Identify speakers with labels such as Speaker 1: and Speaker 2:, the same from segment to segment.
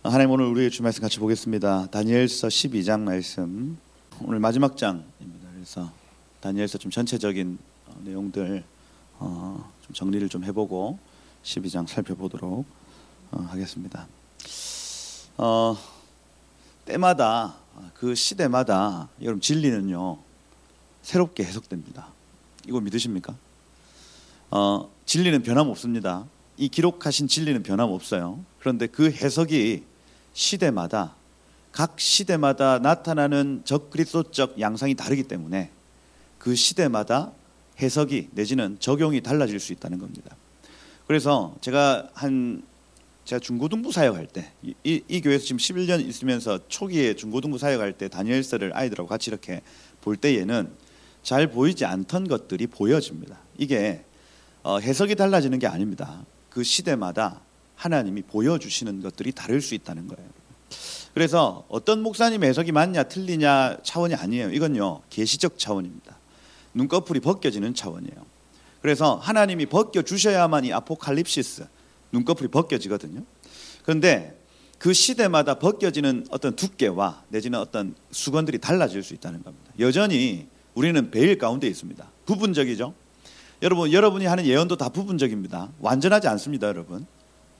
Speaker 1: 하나님, 오늘 우리의 주 말씀 같이 보겠습니다. 다니엘서 12장 말씀, 오늘 마지막 장입니다. 그래서 다니엘서 좀 전체적인 내용들 좀 정리를 좀 해보고 12장 살펴보도록 하겠습니다. 때마다 그 시대마다 여러분 진리는요 새롭게 해석됩니다. 이거 믿으십니까? 진리는 변함없습니다. 이 기록하신 진리는 변함없어요. 그런데 그 해석이 시대마다, 각 시대마다 나타나는 적그리스도적 양상이 다르기 때문에 그 시대마다 해석이 내지는 적용이 달라질 수 있다는 겁니다. 그래서 제가 중고등부 사역할 때, 이 교회에서 지금 11년 있으면서 초기에 중고등부 사역할 때 다니엘서를 아이들하고 같이 이렇게 볼 때에는 잘 보이지 않던 것들이 보여집니다. 이게 해석이 달라지는 게 아닙니다. 그 시대마다 하나님이 보여주시는 것들이 다를 수 있다는 거예요. 그래서 어떤 목사님의 해석이 맞냐 틀리냐 차원이 아니에요. 이건요 계시적 차원입니다. 눈꺼풀이 벗겨지는 차원이에요. 그래서 하나님이 벗겨주셔야만 이 아포칼립시스, 눈꺼풀이 벗겨지거든요. 그런데 그 시대마다 벗겨지는 어떤 두께와 내지는 어떤 수건들이 달라질 수 있다는 겁니다. 여전히 우리는 베일 가운데 있습니다. 부분적이죠. 여러분이 하는 예언도 다 부분적입니다. 완전하지 않습니다, 여러분.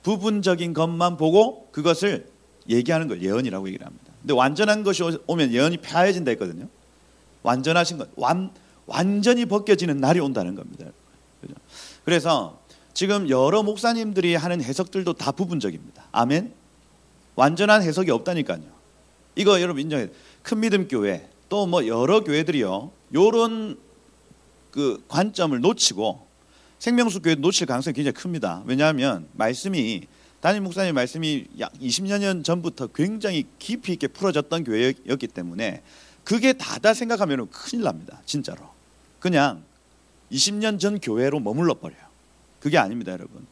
Speaker 1: 부분적인 것만 보고 그것을 얘기하는 걸 예언이라고 얘기를 합니다. 근데 완전한 것이 오면 예언이 폐하해진다 했거든요. 완전하신 것, 완전히 벗겨지는 날이 온다는 겁니다. 그죠? 그래서 지금 여러 목사님들이 하는 해석들도 다 부분적입니다. 아멘. 완전한 해석이 없다니까요. 이거 여러분 인정해요. 큰 믿음 교회 또 뭐 여러 교회들이요 요런 그 관점을 놓치고 생명수 교회 놓칠 가능성이 굉장히 큽니다. 왜냐하면 담임 목사님 말씀이 약 20년 전부터 굉장히 깊이 있게 풀어졌던 교회였기 때문에 그게 다다 생각하면 큰일 납니다. 진짜로. 그냥 20년 전 교회로 머물러 버려요. 그게 아닙니다, 여러분.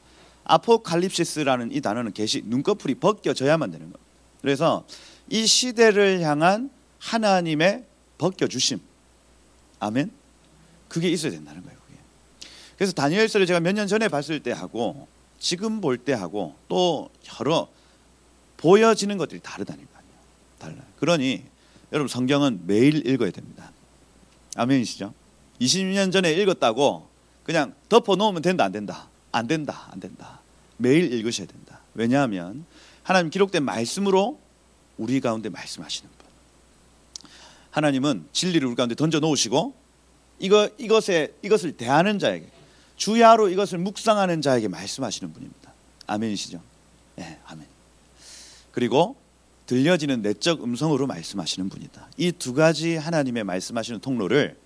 Speaker 1: 아포칼립시스라는 이 단어는 눈꺼풀이 벗겨져야만 되는 겁니다. 그래서 이 시대를 향한 하나님의 벗겨주심, 아멘, 그게 있어야 된다는 거예요. 그게. 그래서 다니엘서를 제가 몇 년 전에 봤을 때 하고 지금 볼 때 하고 또 여러 보여지는 것들이 다르다니까요. 달라요. 그러니 여러분 성경은 매일 읽어야 됩니다. 아멘이시죠? 20년 전에 읽었다고 그냥 덮어놓으면 된다 안 된다? 안 된다. 매일 읽으셔야 된다. 왜냐하면 하나님 기록된 말씀으로 우리 가운데 말씀하시는 분. 하나님은 진리를 우리 가운데 던져놓으시고 이것을 대하는 자에게, 주야로 이것을 묵상하는 자에게 말씀하시는 분입니다. 아멘이시죠? 네, 아멘. 그리고 들려지는 내적 음성으로 말씀하시는 분이다. 이 두 가지 하나님의 말씀하시는 통로를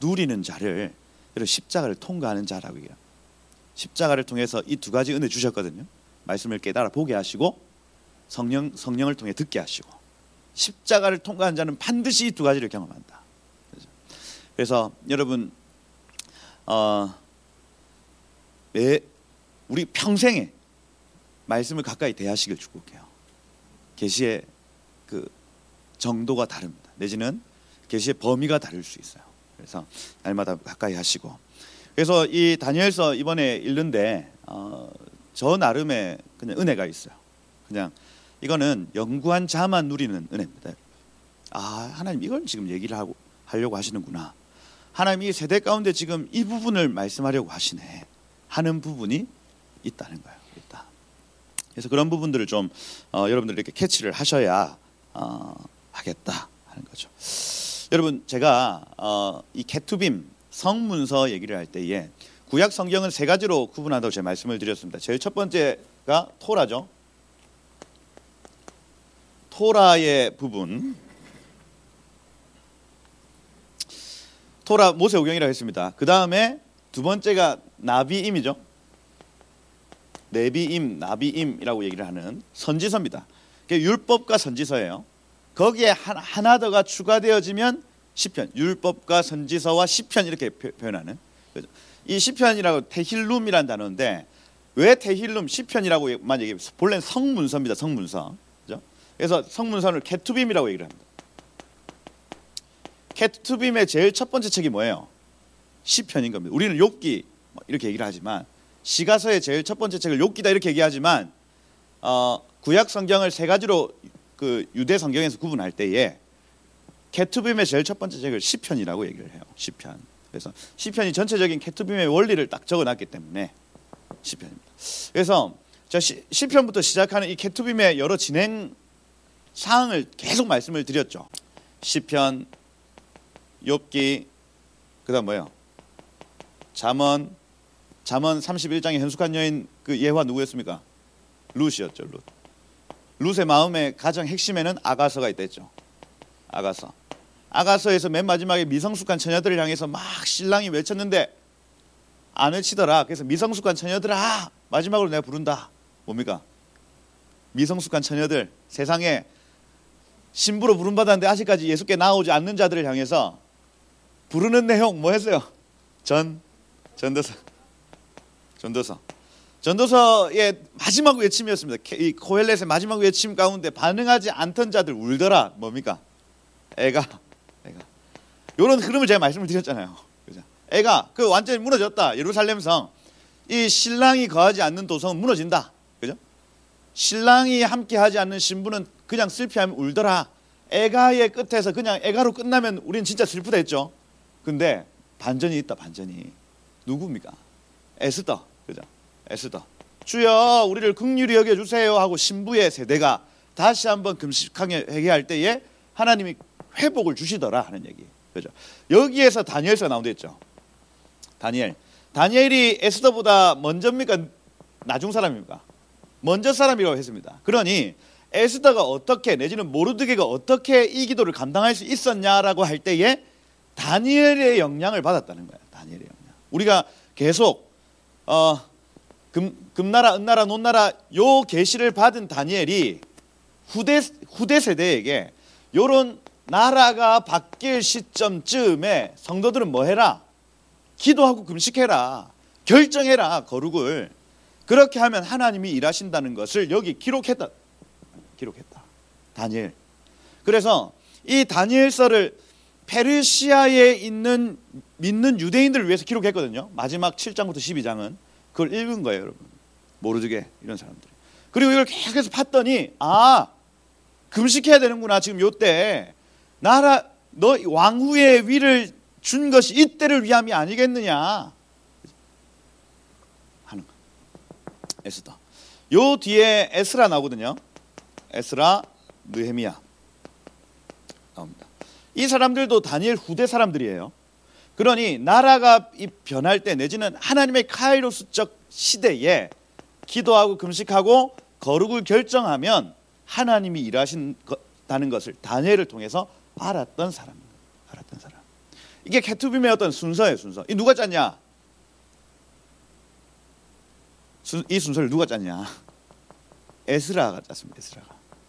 Speaker 1: 누리는 자를 십자가를 통과하는 자라고 얘기해요. 십자가를 통해서 이 두 가지 은혜 주셨거든요. 말씀을 깨달아 보게 하시고 성령을 통해 듣게 하시고, 십자가를 통과한 자는 반드시 이 두 가지를 경험한다. 그래서 여러분 우리 평생에 말씀을 가까이 대하시길 축복해요. 계시의 그 정도가 다릅니다. 내지는 계시의 범위가 다를 수 있어요. 그래서 날마다 가까이 하시고, 그래서 이 다니엘서 이번에 읽는데 저 나름의 그냥 은혜가 있어요. 그냥 이거는 연구한 자만 누리는 은혜입니다. 하나님 이걸 지금 얘기를 하려고 하시는구나. 하나님 이 세대 가운데 지금 이 부분을 말씀하려고 하시네 하는 부분이 있다는 거예요. 있다. 그래서 그런 부분들을 좀 여러분들이 이렇게 캐치를 하셔야 하겠다 하는 거죠. 여러분 제가 이 케투빔 성문서 얘기를 할 때에 구약 성경은 세 가지로 구분한다고 제가 말씀을 드렸습니다. 제일 첫 번째가 토라죠. 토라의 부분, 토라 모세오경이라고 했습니다. 그 다음에 두 번째가 나비임이죠. 네비임, 나비임이라고 얘기를 하는 선지서입니다. 그게 율법과 선지서예요. 거기에 하나 더가 추가되어지면 시편, 율법과 선지서와 시편 이렇게 표현하는 거죠. 이 시편이라고 테힐룸이라는 단어인데 왜 테힐룸, 시편이라고만 얘기해요? 본래는 성문서입니다. 성문서. 그죠? 그래서 성문서를 케투빔이라고 얘기를 합니다. 케투빔의 제일 첫 번째 책이 뭐예요? 시편인 겁니다. 우리는 욥기 이렇게 얘기를 하지만, 시가서의 제일 첫 번째 책을 욥기다 이렇게 얘기하지만 구약 성경을 세 가지로 그 유대 성경에서 구분할 때에 케투빔의 제일 첫 번째 책을 시편이라고 얘기를 해요. 시편. 그래서 시편이 전체적인 케투빔의 원리를 딱 적어놨기 때문에 시편입니다. 그래서 저 시편부터 시작하는 이 케투빔의 여러 진행 사항을 계속 말씀을 드렸죠. 시편, 욥기, 그다음 뭐예요? 잠언 31장의 현숙한 여인 그 예화 누구였습니까? 룻이었죠. 룻의 마음의 가장 핵심에는 아가서가 있댔죠. 아가서에서 맨 마지막에 미성숙한 처녀들을 향해서 막 신랑이 외쳤는데 안 외치더라. 그래서 미성숙한 처녀들아 마지막으로 내가 부른다. 뭡니까? 미성숙한 처녀들, 세상에 신부로 부름받았는데 아직까지 예수께 나오지 않는 자들을 향해서 부르는 내용 뭐 했어요? 전도서의 마지막 외침이었습니다. 이 코헬렛의 마지막 외침 가운데 반응하지 않던 자들 울더라. 뭡니까? 애가 이런 흐름을 제가 말씀을 드렸잖아요. 그죠? 애가 그 완전히 무너졌다. 예루살렘 성. 이 신랑이 거하지 않는 도성은 무너진다. 그죠? 신랑이 함께하지 않는 신부는 그냥 슬피하면 울더라. 애가의 끝에서 그냥 애가로 끝나면 우리는 진짜 슬프다 했죠. 근데 반전이 있다. 반전이. 누굽니까? 에스더. 그죠? 에스더. 주여 우리를 긍휼히 여겨주세요 하고 신부의 세대가 다시 한번 금식하게 회개할 때에 하나님이 회복을 주시더라 하는 얘기. 그죠? 여기에서 다니엘서가 나온댔죠. 다니엘이 에스더보다 먼저입니까? 나중 사람입니까? 먼저 사람이라고 했습니다. 그러니 에스더가 어떻게 내지는 모르드게가 어떻게 이 기도를 감당할 수 있었냐라고 할 때에 다니엘의 영향을 받았다는 거예요. 다니엘의 영향. 우리가 계속 금나라, 은나라, 논나라 요 계시를 받은 다니엘이 후대 세대에게 요런 나라가 바뀔 시점쯤에 성도들은 뭐 해라? 기도하고 금식해라. 결정해라. 거룩을. 그렇게 하면 하나님이 일하신다는 것을 여기 기록했다. 다니엘. 그래서 이 다니엘서를 페르시아에 있는 믿는 유대인들을 위해서 기록했거든요. 마지막 7장부터 12장은 그걸 읽은 거예요, 여러분. 모르드게 이런 사람들. 그리고 이걸 계속해서 봤더니 금식해야 되는구나. 지금 요때 나라 너 왕후의 위를 준 것이 이때를 위함이 아니겠느냐 하는 거. 에스더. 요 뒤에 에스라 나오거든요. 에스라, 느헤미야 나옵니다. 이 사람들도 다니엘 후대 사람들이에요. 그러니 나라가 변할 때 내지는 하나님의 카이로스적 시대에 기도하고 금식하고 거룩을 결정하면 하나님이 일하신다는 것을 다니엘을 통해서 알았던 사람. 이게 케투빔의 어떤 순서예요. 순서. 이 누가 짰냐? 이 순서를 누가 짰냐? 에스라가 짰습니다.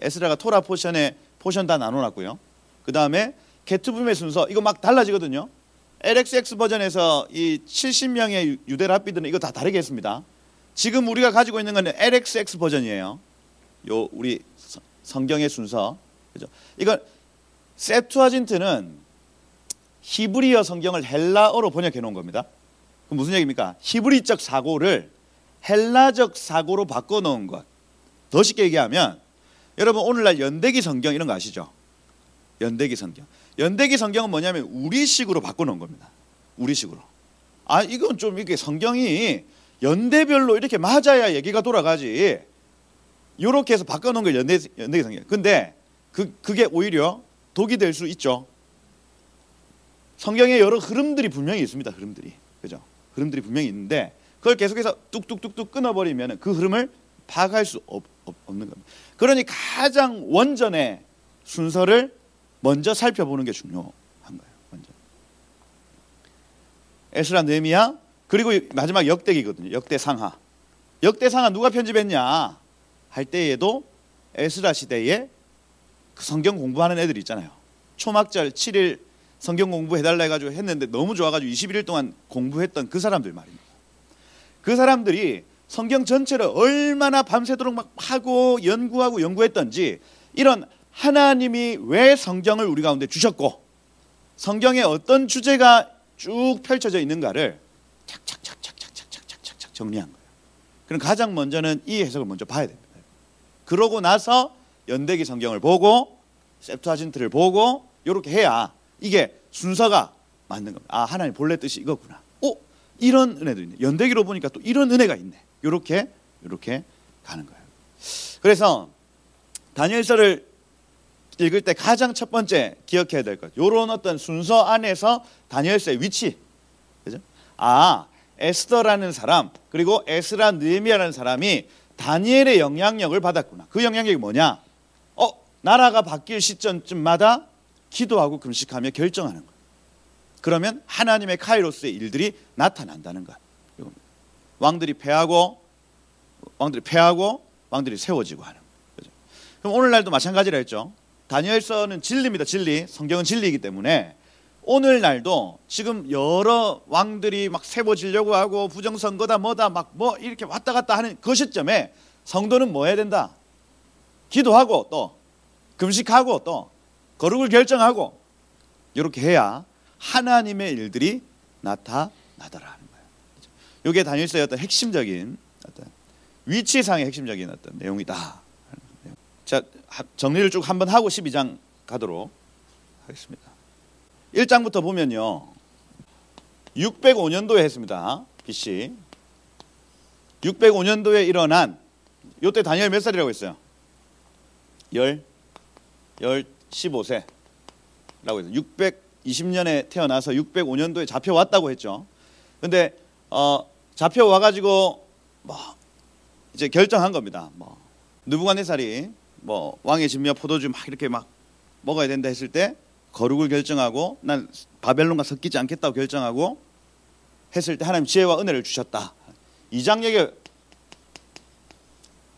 Speaker 1: 에스라가 토라 포션 다 나눠놨고요. 그 다음에 케투빔의 순서 이거 막 달라지거든요. LXX 버전에서 이 70명의 유대 랍비들은 이거 다 다르게 했습니다. 지금 우리가 가지고 있는 건 LXX 버전이에요. 요 우리 성경의 순서. 그죠? 이건 세투아진트는 히브리어 성경을 헬라어로 번역해 놓은 겁니다. 그럼 무슨 얘기입니까? 히브리적 사고를 헬라적 사고로 바꿔 놓은 것. 더 쉽게 얘기하면 여러분 오늘날 연대기 성경 이런 거 아시죠? 연대기 성경은 뭐냐면 우리식으로 바꿔 놓은 겁니다. 우리식으로. 이건 좀 이렇게 성경이 연대별로 이렇게 맞아야 얘기가 돌아가지. 이렇게 해서 바꿔 놓은 걸 연대기 성경. 근데 그게 오히려 독이 될 수 있죠. 성경에 여러 흐름들이 분명히 있습니다. 그죠? 흐름들이 분명히 있는데 그걸 계속해서 뚝뚝뚝뚝 끊어버리면 그 흐름을 파악할 수 없는 겁니다. 그러니 가장 원전의 순서를 먼저 살펴보는 게 중요한 거예요. 먼저. 에스라, 느헤미야, 그리고 마지막 역대기거든요. 역대상하 누가 편집했냐 할 때에도 에스라 시대에 그 성경 공부하는 애들이 있잖아요. 초막절 7일 성경 공부해달라 해가지고 했는데 너무 좋아가지고 21일 동안 공부했던 그 사람들 말입니다. 그 사람들이 성경 전체를 얼마나 밤새도록 막 하고 연구했던지 이런 하나님이 왜 성경을 우리 가운데 주셨고 성경에 어떤 주제가 쭉 펼쳐져 있는가를 착착착착착착착착 정리한 거예요. 그럼 가장 먼저는 이 해석을 먼저 봐야 됩니다. 그러고 나서 연대기 성경을 보고 septuagin트를 보고 이렇게 해야 이게 순서가 맞는 겁니다. 아, 하나님 본래 뜻이 이거구나. 오, 이런 은혜도 있네. 연대기로 보니까 또 이런 은혜가 있네. 이렇게 가는 거예요. 그래서 다니엘서를 읽을 때 가장 첫 번째 기억해야 될 것, 이런 어떤 순서 안에서 다니엘서의 위치, 그죠? 아, 에스더라는 사람 그리고 에스라 느헤미야라는 사람이 다니엘의 영향력을 받았구나. 그 영향력이 뭐냐? 나라가 바뀔 시점쯤마다 기도하고 금식하며 결정하는 거예요. 그러면 하나님의 카이로스의 일들이 나타난다는 거예요. 왕들이 패하고 왕들이 세워지고 하는 거죠. 그럼 오늘날도 마찬가지라 했죠. 다니엘서는 진리입니다. 진리. 성경은 진리이기 때문에 오늘날도 지금 여러 왕들이 막 세워지려고 하고 부정선거다 뭐다 막 뭐 이렇게 왔다 갔다 하는 그 시점에 성도는 뭐 해야 된다? 기도하고 또 금식하고 또 거룩을 결정하고 이렇게 해야 하나님의 일들이 나타나더라 하는 거예요. 이게 다니엘서의 어떤 핵심적인 어떤 위치상의 핵심적인 어떤 내용이다. 자, 정리를 쭉 한번 하고 12장 가도록 하겠습니다. 1장부터 보면요, 605년도에 했습니다. BC 605년도에 일어난, 이때 다니엘 몇 살이라고 했어요? 15세라고 했어요. 620년에 태어나서 605년도에 잡혀왔다고 했죠. 근데 잡혀와가지고 이제 결정한 겁니다. 느부갓네살이 왕의 진미와 포도주 막 이렇게 막 먹어야 된다 했을 때 거룩을 결정하고 난 바벨론과 섞이지 않겠다고 결정하고 했을 때 하나님 지혜와 은혜를 주셨다. 2장 얘기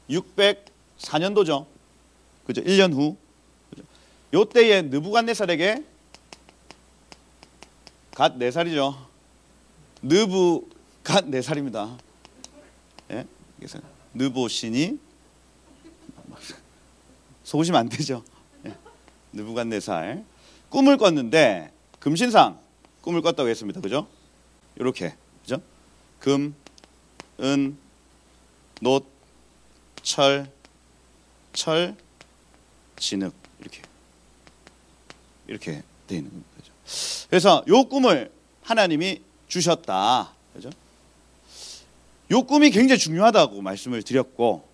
Speaker 1: 604년도죠. 그죠? 1년 후. 그죠? 요때에 느부갓네살에게 갓 4살이죠. 갓 4살입니다. 예? 그래서 느보신이 속으시면 안 되죠. 예. 느부갓네살 꿈을 꿨는데 금신상 꿈을 꿨다고 했습니다. 그죠? 이렇게, 그죠? 금, 은, 놋, 철, 진흙 이렇게 돼 있는 겁니다. 그죠? 그래서 요 꿈을 하나님이 주셨다. 그죠? 요 꿈이 굉장히 중요하다고 말씀을 드렸고,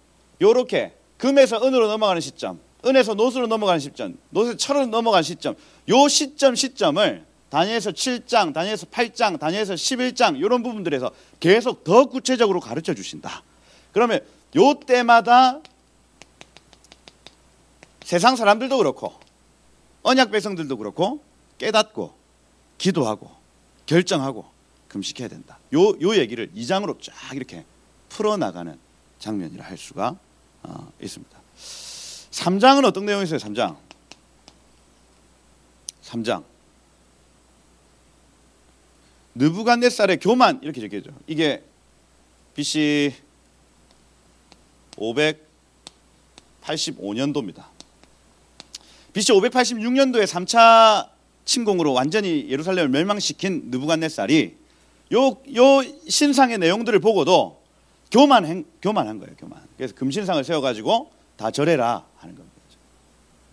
Speaker 1: 요렇게 금에서 은으로 넘어가는 시점, 은에서 놋으로 넘어가는 시점, 놋에서 철로 넘어가는 시점, 요 시점을 다니엘서 7장, 다니엘서 8장, 다니엘서 11장 이런 부분들에서 계속 더 구체적으로 가르쳐 주신다. 그러면 요 때마다 세상 사람들도 그렇고 언약 백성들도 그렇고 깨닫고 기도하고 결정하고 금식해야 된다. 요 얘기를 2장으로 쫙 이렇게 풀어나가는 장면이라 할 수가 있습니다. 3장은 어떤 내용이 있어요? 3장 느부갓네살의 교만 이렇게 적혀져. 이게 BC 585년도입니다. BC 586년도에 3차 침공으로 완전히 예루살렘을 멸망시킨 느부갓네살이 요 신상의 내용들을 보고도 교만한 거예요. 교만. 그래서 금신상을 세워가지고 다 절해라 하는 겁니다.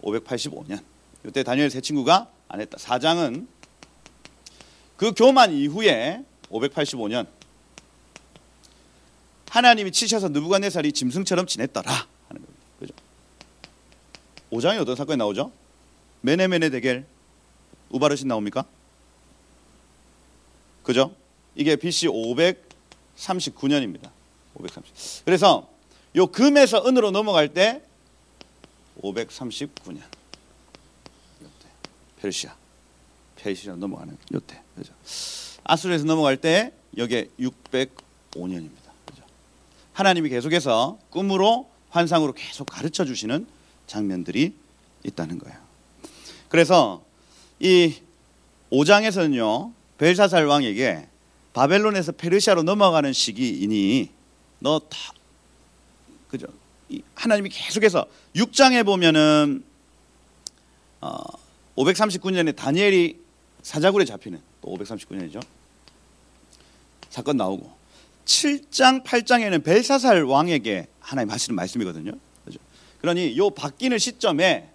Speaker 1: 585년. 이때 다니엘 세 친구가 안 했다. 4장은 그 교만 이후에 585년 하나님이 치셔서 느부갓네살이 짐승처럼 지냈더라 하는 겁니다. 그죠? 5장에 어떤 사건이 나오죠? 메네메네 데겔 우바르신 나옵니까? 그죠? 이게 BC 539년입니다. 530. 그래서 요 금에서 은으로 넘어갈 때 539년. 요때 페르시아 넘어가는 요때. 그죠? 아수르에서 넘어갈 때 여기에 605년입니다. 그죠? 하나님이 계속해서 꿈으로 환상으로 계속 가르쳐 주시는 장면들이 있다는 거예요. 그래서 이 5장에서는요, 벨사살 왕에게 바벨론에서 페르시아로 넘어가는 시기이니 너 다 그죠? 하나님이 계속해서 6장에 보면은 539년에 다니엘이 사자굴에 잡히는 또 539년이죠. 사건 나오고 7장 8장에는 벨사살 왕에게 하나님 하시는 말씀이거든요. 그죠? 그러니 요 바뀌는 시점에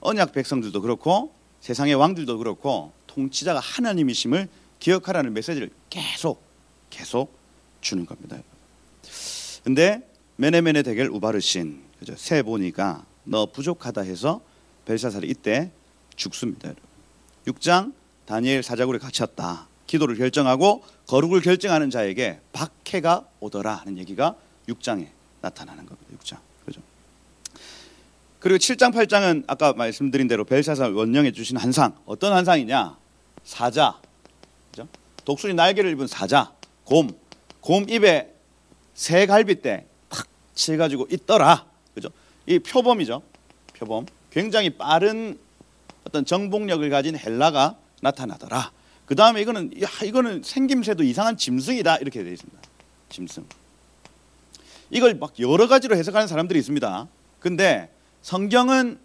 Speaker 1: 언약 백성들도 그렇고 세상의 왕들도 그렇고 통치자가 하나님이심을 기억하라는 메시지를 계속 주는 겁니다. 근데 메네메네 데겔 우바르신, 그죠? 새 보니까 너 부족하다 해서 벨사살이 이때 죽습니다. 6장 다니엘 사자굴에 갇혔다. 기도를 결정하고 거룩을 결정하는 자에게 박해가 오더라 하는 얘기가 6장에 나타나는 겁니다. 6장. 그죠? 그리고 7장 8장은 아까 말씀드린 대로 벨사살 원령해 주신 한상. 어떤 한상이냐? 사자. 그죠? 독수리 날개를 입은 사자. 곰 입에 새 갈빗대 탁 칠가지고 있더라. 그죠? 이 표범이죠. 표범. 굉장히 빠른 어떤 정복력을 가진 헬라가 나타나더라. 그 다음에 이거는 생김새도 이상한 짐승이다 이렇게 되어 있습니다. 짐승. 이걸 막 여러 가지로 해석하는 사람들이 있습니다. 근데 성경은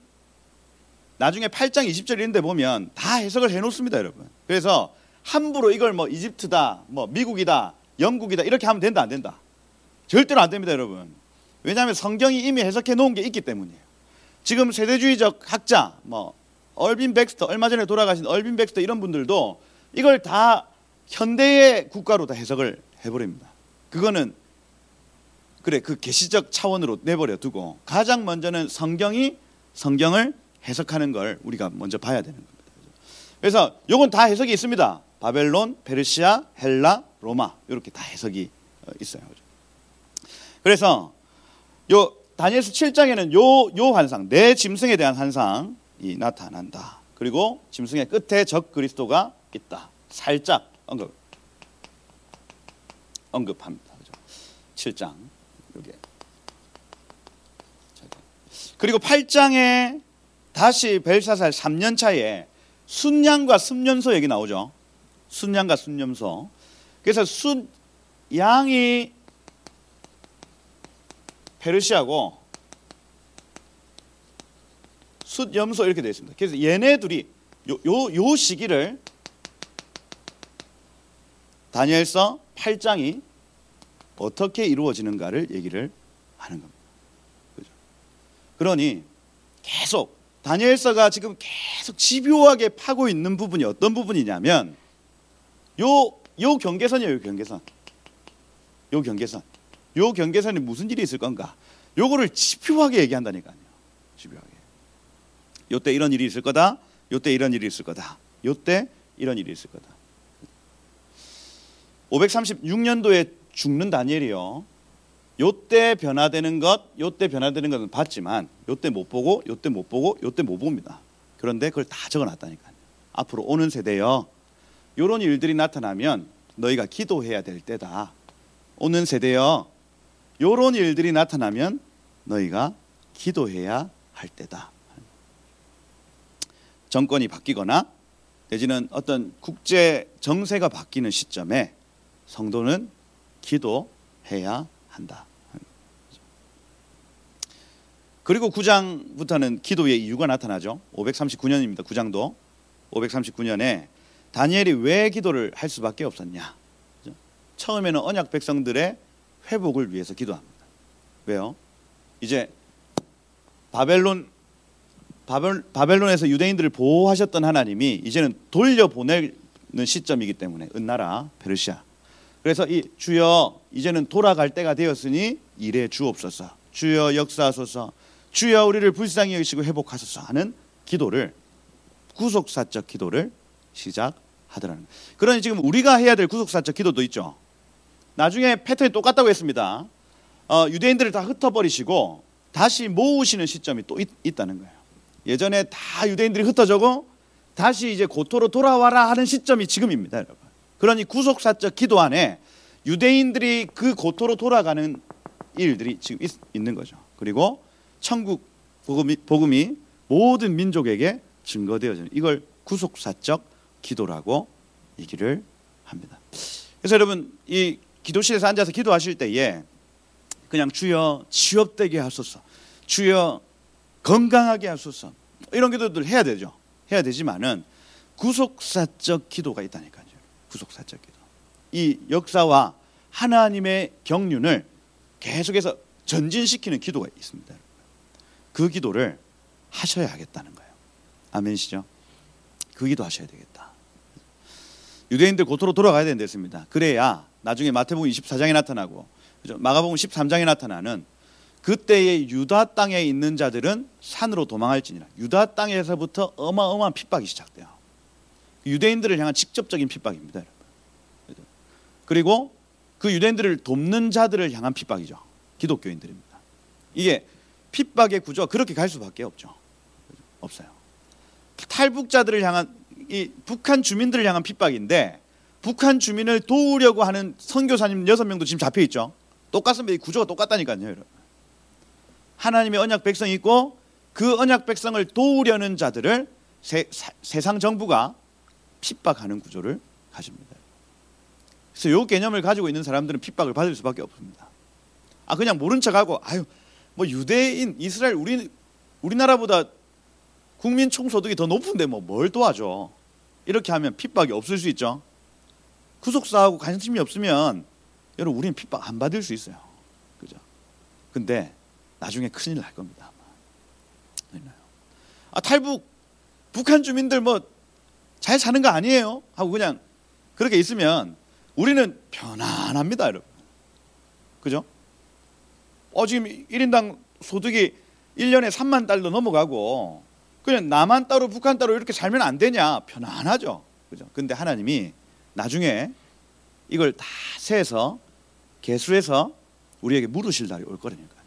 Speaker 1: 나중에 8장 20절 이런 데 보면 다 해석을 해놓습니다, 여러분. 그래서 함부로 이걸 뭐 이집트다, 뭐 미국이다, 영국이다 이렇게 하면 된다 안 된다? 절대로 안 됩니다, 여러분. 왜냐하면 성경이 이미 해석해 놓은 게 있기 때문이에요. 지금 세대주의적 학자 뭐 얼빈 백스터, 얼마 전에 돌아가신 얼빈 백스터 이런 분들도 이걸 다 현대의 국가로 다 해석을 해버립니다. 그거는 그래 그 계시적 차원으로 내버려 두고 가장 먼저는 성경을 해석하는 걸 우리가 먼저 봐야 되는 겁니다. 그래서 요건 다 해석이 있습니다. 바벨론, 페르시아, 헬라, 로마 이렇게 다 해석이 있어요. 그래서 요 다니엘서 7장에는 요 환상, 내 짐승에 대한 환상이 나타난다. 그리고 짐승의 끝에 적 그리스도가 있다. 살짝 언급합니다. 그죠? 7장 여기. 그리고 8장에 다시 벨사살 3년 차에 순양과 순염소 얘기 나오죠. 순양과 순염소. 그래서 양이 페르시아고 숫염소 이렇게 되어 있습니다. 그래서 얘네들이 요 시기를 다니엘서 8장이 어떻게 이루어지는가를 얘기를 하는 겁니다. 그죠? 그러니 계속 다니엘서가 지금 계속 집요하게 파고 있는 부분이 어떤 부분이냐면 요 경계선이에요. 요 경계선이 무슨 일이 있을 건가? 요거를 집요하게 얘기한다니까요. 집요하게. 요때 이런 일이 있을 거다. 요때 이런 일이 있을 거다. 요때 이런 일이 있을 거다. 536년도에 죽는 다니엘이요. 요때 변화되는 것은 봤지만 요때 못 보고 요때 못 봅니다. 그런데 그걸 다 적어놨다니까요. 앞으로 오는 세대여 요런 일들이 나타나면 너희가 기도해야 될 때다. 오는 세대여 요런 일들이 나타나면 너희가 기도해야 할 때다. 정권이 바뀌거나 내지는 어떤 국제 정세가 바뀌는 시점에 성도는 기도해야 한다. 그리고 9장부터는 기도의 이유가 나타나죠. 539년입니다. 9장도 539년에 다니엘이 왜 기도를 할 수밖에 없었냐. 처음에는 언약 백성들의 회복을 위해서 기도합니다. 왜요? 이제 바벨론에서 유대인들을 보호하셨던 하나님이 이제는 돌려보내는 시점이기 때문에 은나라 페르시아. 그래서 이 주여 이제는 돌아갈 때가 되었으니 일해 주옵소서. 주여 역사하소서. 주여 우리를 불쌍히 여기시고 회복하소서 하는 기도를 구속사적 기도를 시작하더라는 거예요. 그러니 지금 우리가 해야 될 구속사적 기도도 있죠. 나중에 패턴이 똑같다고 했습니다. 유대인들을 다 흩어버리시고 다시 모으시는 시점이 또 있다는 거예요. 예전에 다 유대인들이 흩어져고 다시 이제 고토로 돌아와라 하는 시점이 지금입니다, 여러분. 그러니 구속사적 기도 안에 유대인들이 그 고토로 돌아가는 일들이 지금 있는 거죠. 그리고 천국 복음이 모든 민족에게 증거되어지는 이걸 구속사적 기도라고 얘기를 합니다. 그래서 여러분 이 기도실에서 앉아서 기도하실 때에 그냥 주여 취업되게 하소서, 주여 건강하게 하소서 이런 기도들 해야 되죠. 해야 되지만은 구속사적 기도가 있다니까요. 구속사적 기도. 이 역사와 하나님의 경륜을 계속해서 전진시키는 기도가 있습니다. 그 기도를 하셔야 하겠다는 거예요. 아멘이시죠? 그 기도 하셔야 되겠다. 유대인들 고토로 돌아가야 된다 했습니다. 그래야 나중에 마태복음 24장에 나타나고 마가복음 13장에 나타나는 그때의 유다 땅에 있는 자들은 산으로 도망할지니라. 유다 땅에서부터 어마어마한 핍박이 시작돼요. 유대인들을 향한 직접적인 핍박입니다, 여러분. 그리고 그 유대인들을 돕는 자들을 향한 핍박이죠. 기독교인들입니다. 이게 핍박의 구조가 그렇게 갈 수밖에 없죠. 없어요. 탈북자들을 향한, 이 북한 주민들을 향한 핍박인데, 북한 주민을 도우려고 하는 선교사님 6명도 지금 잡혀 있죠. 똑같습니다. 이 구조가 똑같다니까요, 여러분. 하나님의 언약 백성이 있고 그 언약 백성을 도우려는 자들을 세상 정부가 핍박하는 구조를 가집니다. 그래서 이 개념을 가지고 있는 사람들은 핍박을 받을 수밖에 없습니다. 그냥 모른 척하고 뭐 유대인 이스라엘 우리나라보다 국민 총소득이 더 높은데 뭐 뭘 도와줘, 이렇게 하면 핍박이 없을 수 있죠. 구속사하고 관심이 없으면 여러분 우리는 핍박 안 받을 수 있어요. 그죠? 근데 나중에 큰일 날 겁니다. 탈북 북한 주민들 뭐 잘 사는 거 아니에요? 하고 그냥 그렇게 있으면 우리는 편안합니다, 여러분. 그죠? 지금 1인당 소득이 1년에 3만 달러 넘어가고 그냥 남한 따로 북한 따로 이렇게 살면 안 되냐? 편안하죠. 그죠? 근데 하나님이 나중에 이걸 다 세서 계수해서 우리에게 물으실 날이 올 거라니까요.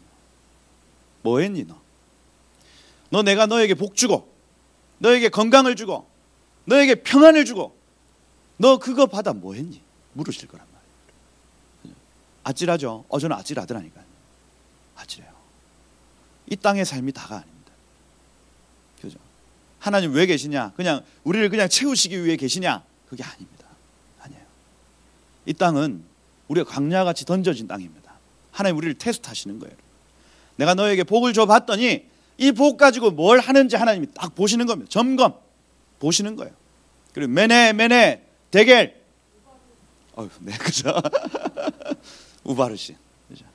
Speaker 1: 뭐 했니 너 내가 너에게 복 주고 너에게 건강을 주고 너에게 평안을 주고 너 그거 받아 뭐 했니? 물으실 거란 말이에요. 아찔하죠? 저는 아찔하더라니까요. 아찔해요. 이 땅의 삶이 다가 아닙니다. 그죠? 하나님 왜 계시냐? 그냥 우리를 그냥 채우시기 위해 계시냐? 그게 아닙니다. 아니에요. 이 땅은 우리가 광야같이 던져진 땅입니다. 하나님 우리를 테스트하시는 거예요. 내가 너에게 복을 줘봤더니 이 복 가지고 뭘 하는지 하나님이 딱 보시는 겁니다. 점검 보시는 거예요. 그리고 매네 대겔 네, 그죠? 우바르신, 그죠?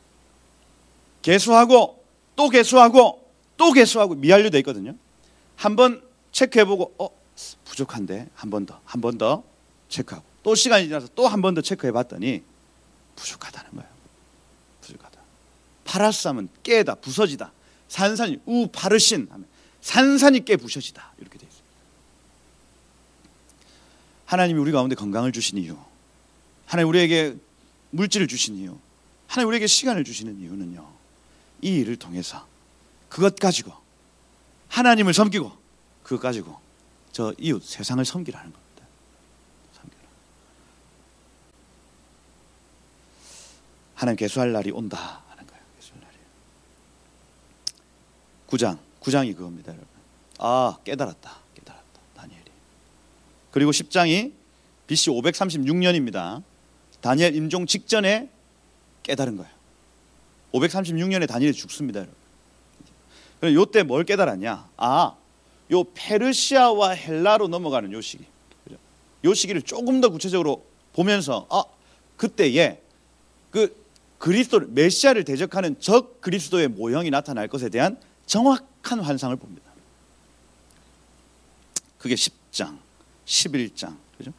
Speaker 1: 개수하고 또 개수하고 또 개수하고 미완료 돼 있거든요. 한번 체크해보고 부족한데 한 번 더 체크하고 또 시간이 지나서 또 한 번 더 체크해봤더니 부족하다는 거예요. 부족하다. 파라스하면 깨다, 부서지다. 산산이 우파르신 하면 산산이 깨 부셔지다, 이렇게 되어 있습니다. 하나님이 우리 가운데 건강을 주신 이유, 하나님 우리에게 물질을 주신 이유, 하나님 우리에게 시간을 주시는 이유는요, 이 일을 통해서 그것 가지고 하나님을 섬기고 그것 가지고 저 이웃 세상을 섬기라는 겁니다. 섬기라. 하나님 계수할 날이 온다 하는 거예요. 계수할 날이. 9장이 그겁니다, 여러분. 깨달았다 다니엘이. 그리고 10장이 BC 536년입니다. 다니엘 임종 직전에 깨달은 거예요. 536년에 다니엘이 죽습니다, 여러분. 그럼 요때 뭘 깨달았냐? 요 페르시아와 헬라로 넘어가는 요 시기. 요 시기를 조금 더 구체적으로 보면서 그때에 그 그리스도 메시아를 대적하는 적 그리스도의 모형이 나타날 것에 대한 정확한 환상을 봅니다. 그게 10장, 11장. 그죠?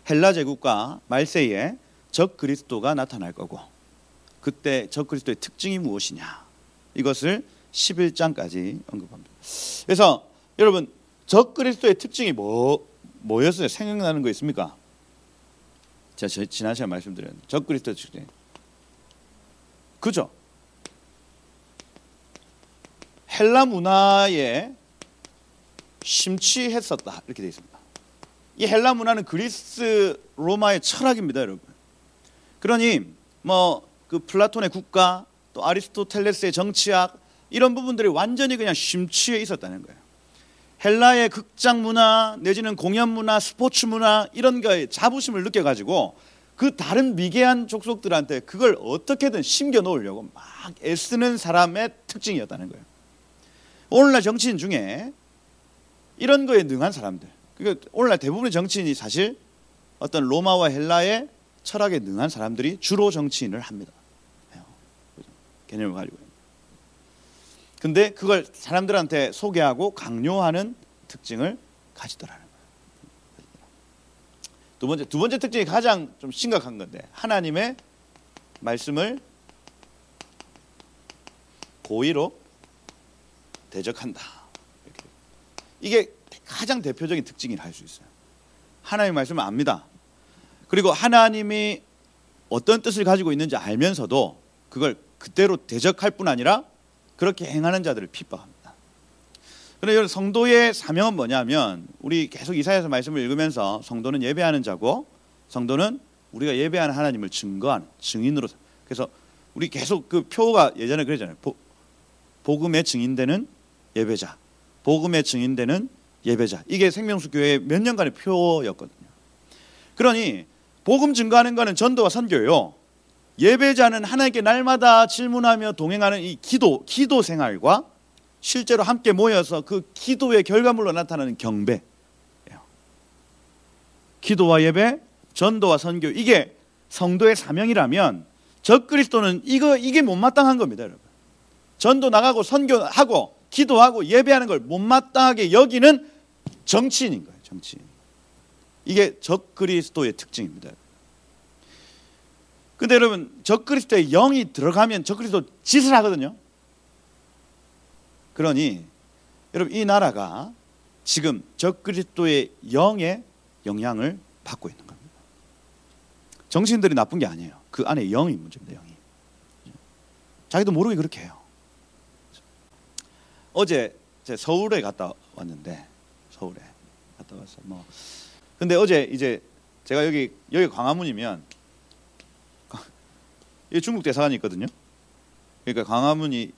Speaker 1: 헬라 제국과 말세이에 적 그리스도가 나타날 거고 그때 적 그리스도의 특징이 무엇이냐? 이것을 11장까지 언급합니다. 그래서 여러분 적 그리스도의 특징이 뭐였어요? 생각나는 거 있습니까? 제가 지난 시간에 말씀드렸는데 적 그리스도의 특징. 그죠? 헬라 문화에 심취했었다, 이렇게 되어 있습니다. 이 헬라 문화는 그리스 로마의 철학입니다, 여러분. 그러니 그 플라톤의 국가, 또 아리스토텔레스의 정치학, 이런 부분들이 완전히 그냥 심취해 있었다는 거예요. 헬라의 극장 문화 내지는 공연 문화, 스포츠 문화, 이런 거에 자부심을 느껴가지고 그 다른 미개한 족속들한테 그걸 어떻게든 심겨 놓으려고 막 애쓰는 사람의 특징이었다는 거예요. 오늘날 정치인 중에 이런 거에 능한 사람들, 그러니까 오늘날 대부분의 정치인이 사실 어떤 로마와 헬라의 철학에 능한 사람들이 주로 정치인을 합니다. 개념을 가지고. 근데 그걸 사람들한테 소개하고 강요하는 특징을 가지더라는 거예요. 두 번째 특징이 가장 좀 심각한 건데, 하나님의 말씀을 고의로 대적한다. 이게 가장 대표적인 특징이라 할 수 있어요. 하나님의 말씀을 압니다. 그리고 하나님이 어떤 뜻을 가지고 있는지 알면서도 그걸 그대로 대적할 뿐 아니라 그렇게 행하는 자들을 핍박합니다. 그런데 여러분, 성도의 사명은 뭐냐면, 우리 계속 이사야서 말씀을 읽으면서 성도는 예배하는 자고, 성도는 우리가 예배하는 하나님을 증거하는 증인으로. 그래서 우리 계속 그 표가 예전에 그랬잖아요. 복음의 증인되는 예배자, 복음의 증인되는 예배자. 이게 생명수 교회의 몇 년간의 표였거든요. 그러니 복음 증거하는 거는 전도와 선교예요. 예배자는 하나님께 날마다 질문하며 동행하는 이 기도 생활과 실제로 함께 모여서 그 기도의 결과물로 나타나는 경배예요. 기도와 예배, 전도와 선교, 이게 성도의 사명이라면 적그리스도는 이게 못마땅한 겁니다, 여러분. 전도 나가고 선교하고 기도하고 예배하는 걸 못마땅하게 여기는 정치인인 거예요, 정치인. 이게 적그리스도의 특징입니다. 근데 여러분, 적그리스도의 영이 들어가면 적그리스도 짓을 하거든요. 그러니 여러분, 이 나라가 지금 적그리스도의 영의 영향을 받고 있는 겁니다. 정치인들이 나쁜 게 아니에요. 그 안에 영이 문제입니다. 영이. 자기도 모르게 그렇게 해요. 어제 제가 서울에 갔다 왔는데, 서울에 갔다 왔어. 근데 어제 이제 제가 여기 광화문이면 여기 중국 대사관이 있거든요. 그러니까 광화문이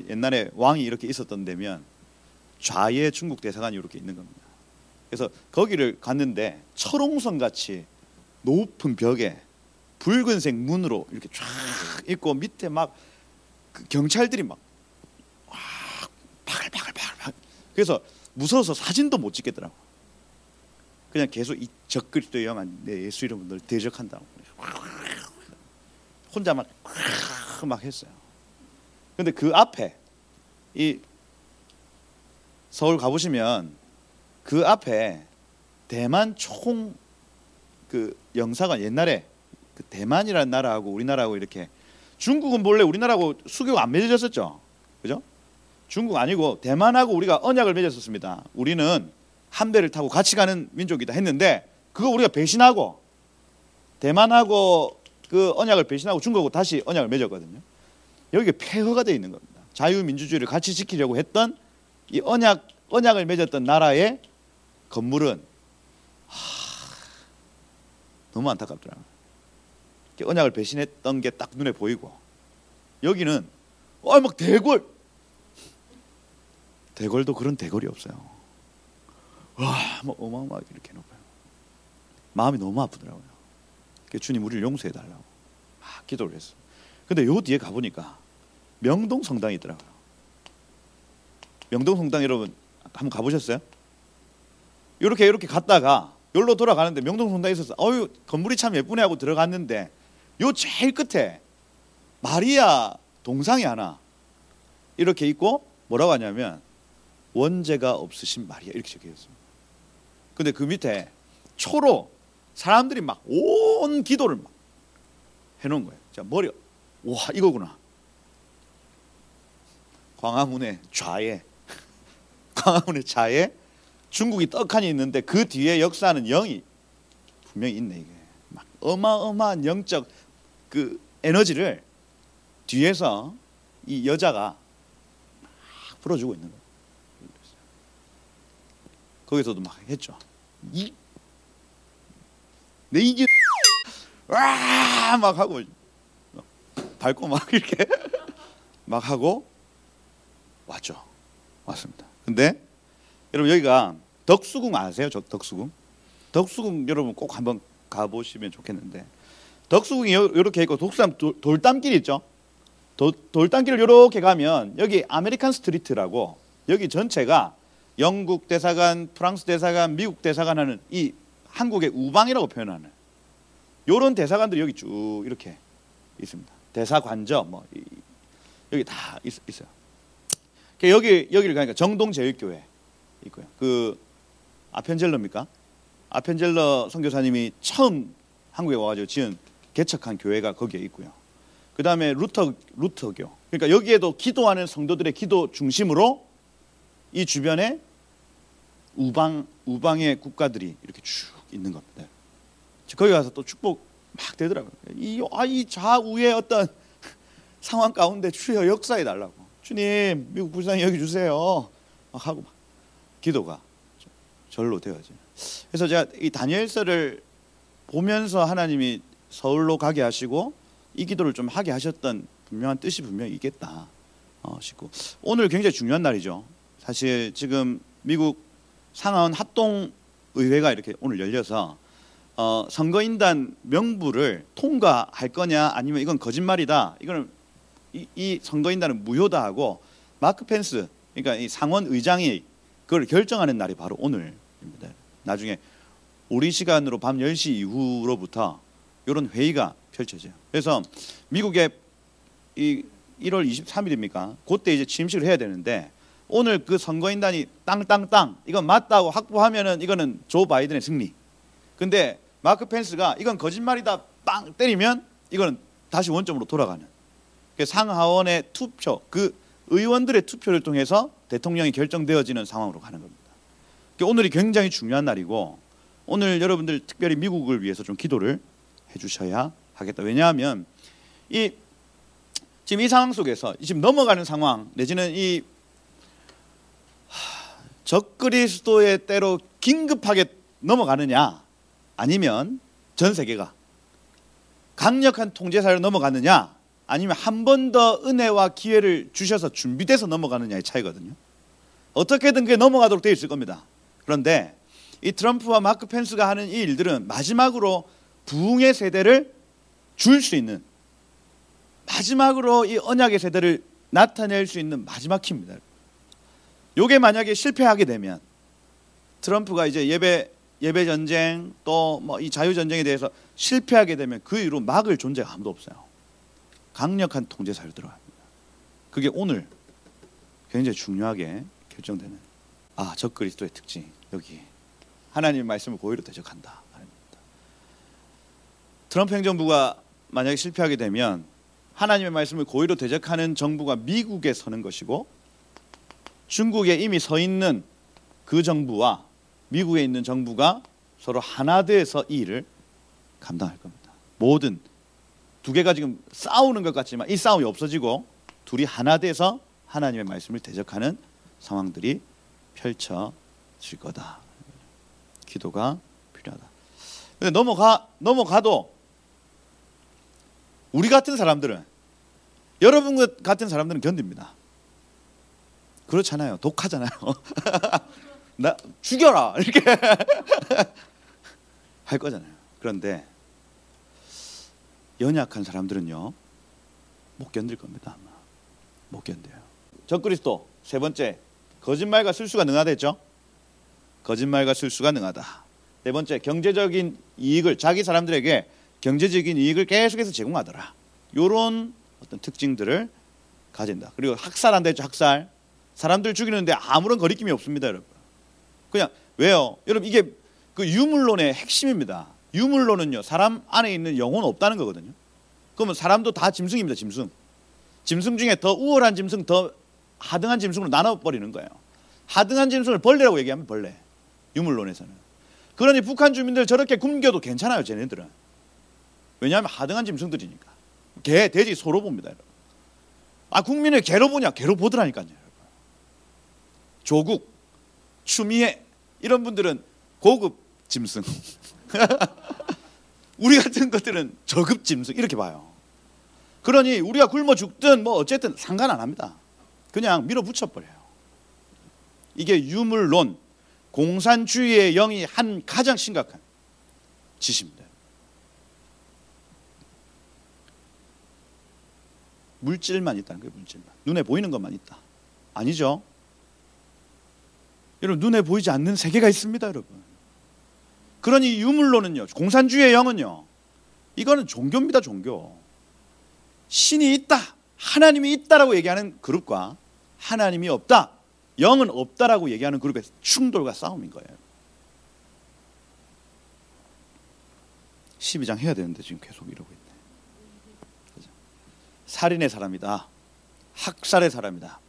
Speaker 1: 옛날에 왕이 이렇게 있었던 데면 좌에 중국 대사관이 이렇게 있는 겁니다. 그래서 거기를 갔는데 철옹성 같이 높은 벽에 붉은색 문으로 이렇게 쫙 있고, 밑에 막 그 경찰들이 막 바글바글. 그래서 무서워서 사진도 못 찍겠더라고. 그냥 계속 이 적그리스도의 영한 내 예수 이름을 대적한다고 혼자 막 했어요. 근데 그 앞에 이 서울 가보시면 그 앞에 대만 총 그 영사관, 옛날에 그 대만이라는 나라하고 우리나라하고 이렇게, 중국은 본래 우리나라하고 수교가 안 맺어졌었죠, 그죠? 중국 아니고 대만하고 우리가 언약을 맺었었습니다. 우리는 한 배를 타고 같이 가는 민족이다 했는데, 그거 우리가 배신하고 대만하고 그 언약을 배신하고 중국하고 다시 언약을 맺었거든요. 여기에 폐허가 되어 있는 겁니다. 자유민주주의를 같이 지키려고 했던 이 언약을 맺었던 나라의 건물은 너무 안타깝더라고요. 언약을 배신했던 게 딱 눈에 보이고, 여기는 막 대궐도 그런 대궐이 없어요. 어마어마하게 이렇게 높아요. 마음이 너무 아프더라고요. 주님, 우리를 용서해 달라고 기도를 했어요. 근데 요 뒤에 가보니까 명동 성당이 있더라고요. 명동 성당 여러분 한번 가보셨어요? 이렇게 갔다가 여기로 돌아가는데 명동 성당에 있어서 건물이 참 예쁘네 하고 들어갔는데, 요 제일 끝에 마리아 동상이 하나 이렇게 있고, 뭐라고 하냐면 원죄가 없으신 마리아 이렇게 적혀 있습니다. 근데 그 밑에 초로 사람들이 막 온 기도를 막 해놓은 거예요. 자, 와, 이거구나. 광화문의 좌에 중국이 떡하니 있는데 그 뒤에 역사하는 영이 분명히 있네. 이게 막 어마어마한 영적 그 에너지를 뒤에서 이 여자가 막 풀어주고 있는 거예요. 거기서도 막 했죠. 내 이게 막 하고 밟고 막 이렇게 막 하고 왔습니다. 근데 여러분, 여기가 덕수궁 아세요? 덕수궁 여러분 꼭 한번 가보시면 좋겠는데, 덕수궁이 이렇게 있고 독수람 돌담길 있죠? 돌담길을 이렇게 가면 여기 아메리칸 스트리트라고, 여기 전체가 영국 대사관, 프랑스 대사관, 미국 대사관 하는 이 한국의 우방이라고 표현하는 이런 대사관들이 여기 쭉 이렇게 있습니다. 대사관저 여기 다 있어요. 여기를 가니까 정동제일교회 있고요. 그 아펜젤러입니까? 아펜젤러 선교사님이 처음 한국에 와가지고 개척한 교회가 거기에 있고요. 그 다음에 루터교. 그러니까 여기에도 기도하는 성도들의 기도 중심으로 이 주변에 우방의 국가들이 이렇게 쭉 있는 겁니다. 거기 가서 또 축복 막 되더라고요. 이 좌우의 어떤 상황 가운데 주여 역사해 달라고. 주님 미국 불쌍히 여기 주세요. 막 하고 막 기도가 절로 되어져요. 그래서 제가 이 다니엘서를 보면서 하나님이 서울로 가게 하시고 이 기도를 좀 하게 하셨던 분명한 뜻이 분명히 있겠다 싶고, 오늘 굉장히 중요한 날이죠. 사실 지금 미국 상하원 합동의회가 이렇게 오늘 열려서 선거인단 명부를 통과할 거냐 아니면 이건 거짓말이다, 이거는 이 선거인단은 무효다 하고 마크 펜스, 그러니까 이 상원 의장이 그걸 결정하는 날이 바로 오늘입니다. 나중에 우리 시간으로 밤 10시 이후로부터 이런 회의가 펼쳐져요. 그래서 미국의 이 1월 23일입니까? 그때 이제 취임식을 해야 되는데, 오늘 그 선거인단이 땅땅땅 이건 맞다고 확보하면은 이거는 조 바이든의 승리. 근데 마크 펜스가 이건 거짓말이다 빵 때리면 이거는 다시 원점으로 돌아가는. 상하원의 투표, 그 의원들의 투표를 통해서 대통령이 결정되어지는 상황으로 가는 겁니다. 오늘이 굉장히 중요한 날이고, 오늘 여러분들 특별히 미국을 위해서 좀 기도를 해주셔야 하겠다. 왜냐하면 지금 이 상황 속에서 지금 넘어가는 상황, 내지는 이 적그리스도의 때로 긴급하게 넘어가느냐, 아니면 전 세계가 강력한 통제 사회로 넘어가느냐, 아니면 한 번 더 은혜와 기회를 주셔서 준비돼서 넘어가느냐의 차이거든요. 어떻게든 그게 넘어가도록 되어 있을 겁니다. 그런데 이 트럼프와 마크 펜스가 하는 이 일들은 마지막으로 부흥의 세대를 줄 수 있는, 마지막으로 이 언약의 세대를 나타낼 수 있는 마지막 키입니다. 요게 만약에 실패하게 되면 트럼프가 이제 예배 전쟁 또 뭐 이 자유 전쟁에 대해서 실패하게 되면 그 이후로 막을 존재가 아무도 없어요. 강력한 통제 사회로 들어갑니다. 그게 오늘 굉장히 중요하게 결정되는 적그리스도의 특징, 여기 하나님의 말씀을 고의로 대적한다. 트럼프 행정부가 만약에 실패하게 되면 하나님의 말씀을 고의로 대적하는 정부가 미국에 서는 것이고, 중국에 이미 서 있는 그 정부와 미국에 있는 정부가 서로 하나 돼서 이 일을 감당할 겁니다. 모든 두 개가 지금 싸우는 것 같지만 이 싸움이 없어지고 둘이 하나 돼서 하나님의 말씀을 대적하는 상황들이 펼쳐질 거다. 기도가 필요하다. 근데 넘어가도 우리 같은 사람들은, 여러분 같은 사람들은 견딥니다. 그렇잖아요. 독하잖아요. 나 죽여라 이렇게 할 거잖아요. 그런데 연약한 사람들은요 못 견딜 겁니다. 아마 못 견뎌요. 적그리스도 세 번째, 거짓말과 술수가 능하다 했죠. 거짓말과 술수가 능하다. 네 번째, 경제적인 이익을, 자기 사람들에게 경제적인 이익을 계속해서 제공하더라. 이런 어떤 특징들을 가진다. 그리고 학살한다 했죠. 학살. 사람들 죽이는데 아무런 거리낌이 없습니다, 여러분. 그냥 왜요? 여러분 이게 그 유물론의 핵심입니다. 유물론은요 사람 안에 있는 영혼 없다는 거거든요. 그러면 사람도 다 짐승입니다. 짐승 중에 더 우월한 짐승, 더 하등한 짐승으로 나눠버리는 거예요. 하등한 짐승을 벌레라고 얘기하면 벌레, 유물론에서는. 그러니 북한 주민들 저렇게 굶겨도 괜찮아요. 쟤네들은. 왜냐하면 하등한 짐승들이니까. 개, 돼지 소로 봅니다, 여러분. 국민을 개로 보냐? 개로 보더라니까요, 여러분. 조국, 추미애 이런 분들은 고급 짐승. 우리 같은 것들은 저급 짐승 이렇게 봐요. 그러니 우리가 굶어 죽든 뭐 어쨌든 상관 안 합니다. 그냥 밀어붙여 버려요. 이게 유물론, 공산주의의 영이 한 가장 심각한 짓입니다. 물질만 있다는 거예요. 물질만. 눈에 보이는 것만 있다. 아니죠. 여러분 눈에 보이지 않는 세계가 있습니다, 여러분. 그러니 유물론은요, 공산주의의 영은요, 이거는 종교입니다. 종교. 신이 있다, 하나님이 있다라고 얘기하는 그룹과 하나님이 없다, 영은 없다라고 얘기하는 그룹의 충돌과 싸움인 거예요. 12장 해야 되는데 지금 계속 이러고 있네. 살인의 사람이다, 학살의 사람이다,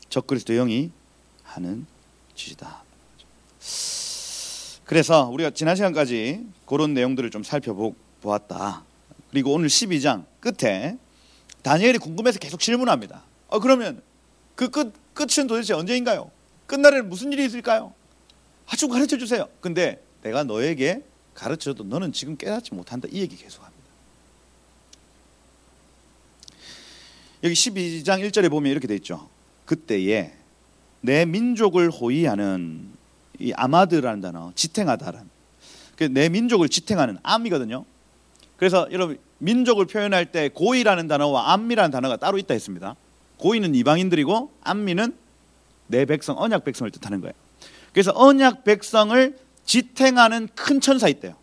Speaker 1: 적그리스도 영이 하는 짓이다. 그래서 우리가 지난 시간까지 그런 내용들을 좀 살펴보았다. 그리고 오늘 12장 끝에 다니엘이 궁금해서 계속 질문합니다. 그러면 그 끝은 도대체 언제인가요? 끝날에는 무슨 일이 있을까요? 좀 가르쳐 주세요. 근데 내가 너에게 가르쳐도 너는 지금 깨닫지 못한다, 이 얘기 계속합니다. 여기 12장 1절에 보면 이렇게 돼 있죠. 그때에 내 민족을 호위하는, 이 아마드라는 단어, 지탱하다라는, 내 민족을 지탱하는 암이거든요. 그래서 여러분, 민족을 표현할 때 고이라는 단어와 암미라는 단어가 따로 있다 했습니다. 고이는 이방인들이고 암미는 내 백성, 언약 백성을 뜻하는 거예요. 그래서 언약 백성을 지탱하는 큰 천사 있대요.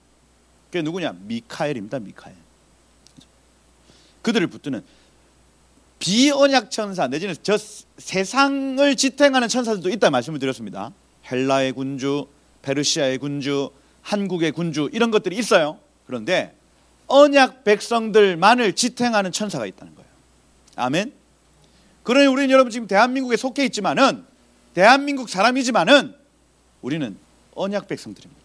Speaker 1: 그게 누구냐? 미카엘입니다. 미카엘. 그들을 붙드는 비언약 천사, 내지는 저 세상을 지탱하는 천사들도 있다 말씀을 드렸습니다. 헬라의 군주, 페르시아의 군주, 한국의 군주, 이런 것들이 있어요. 그런데 언약 백성들만을 지탱하는 천사가 있다는 거예요. 아멘. 그러니 우리는 여러분 지금 대한민국에 속해 있지만은, 대한민국 사람이지만은 우리는 언약 백성들입니다.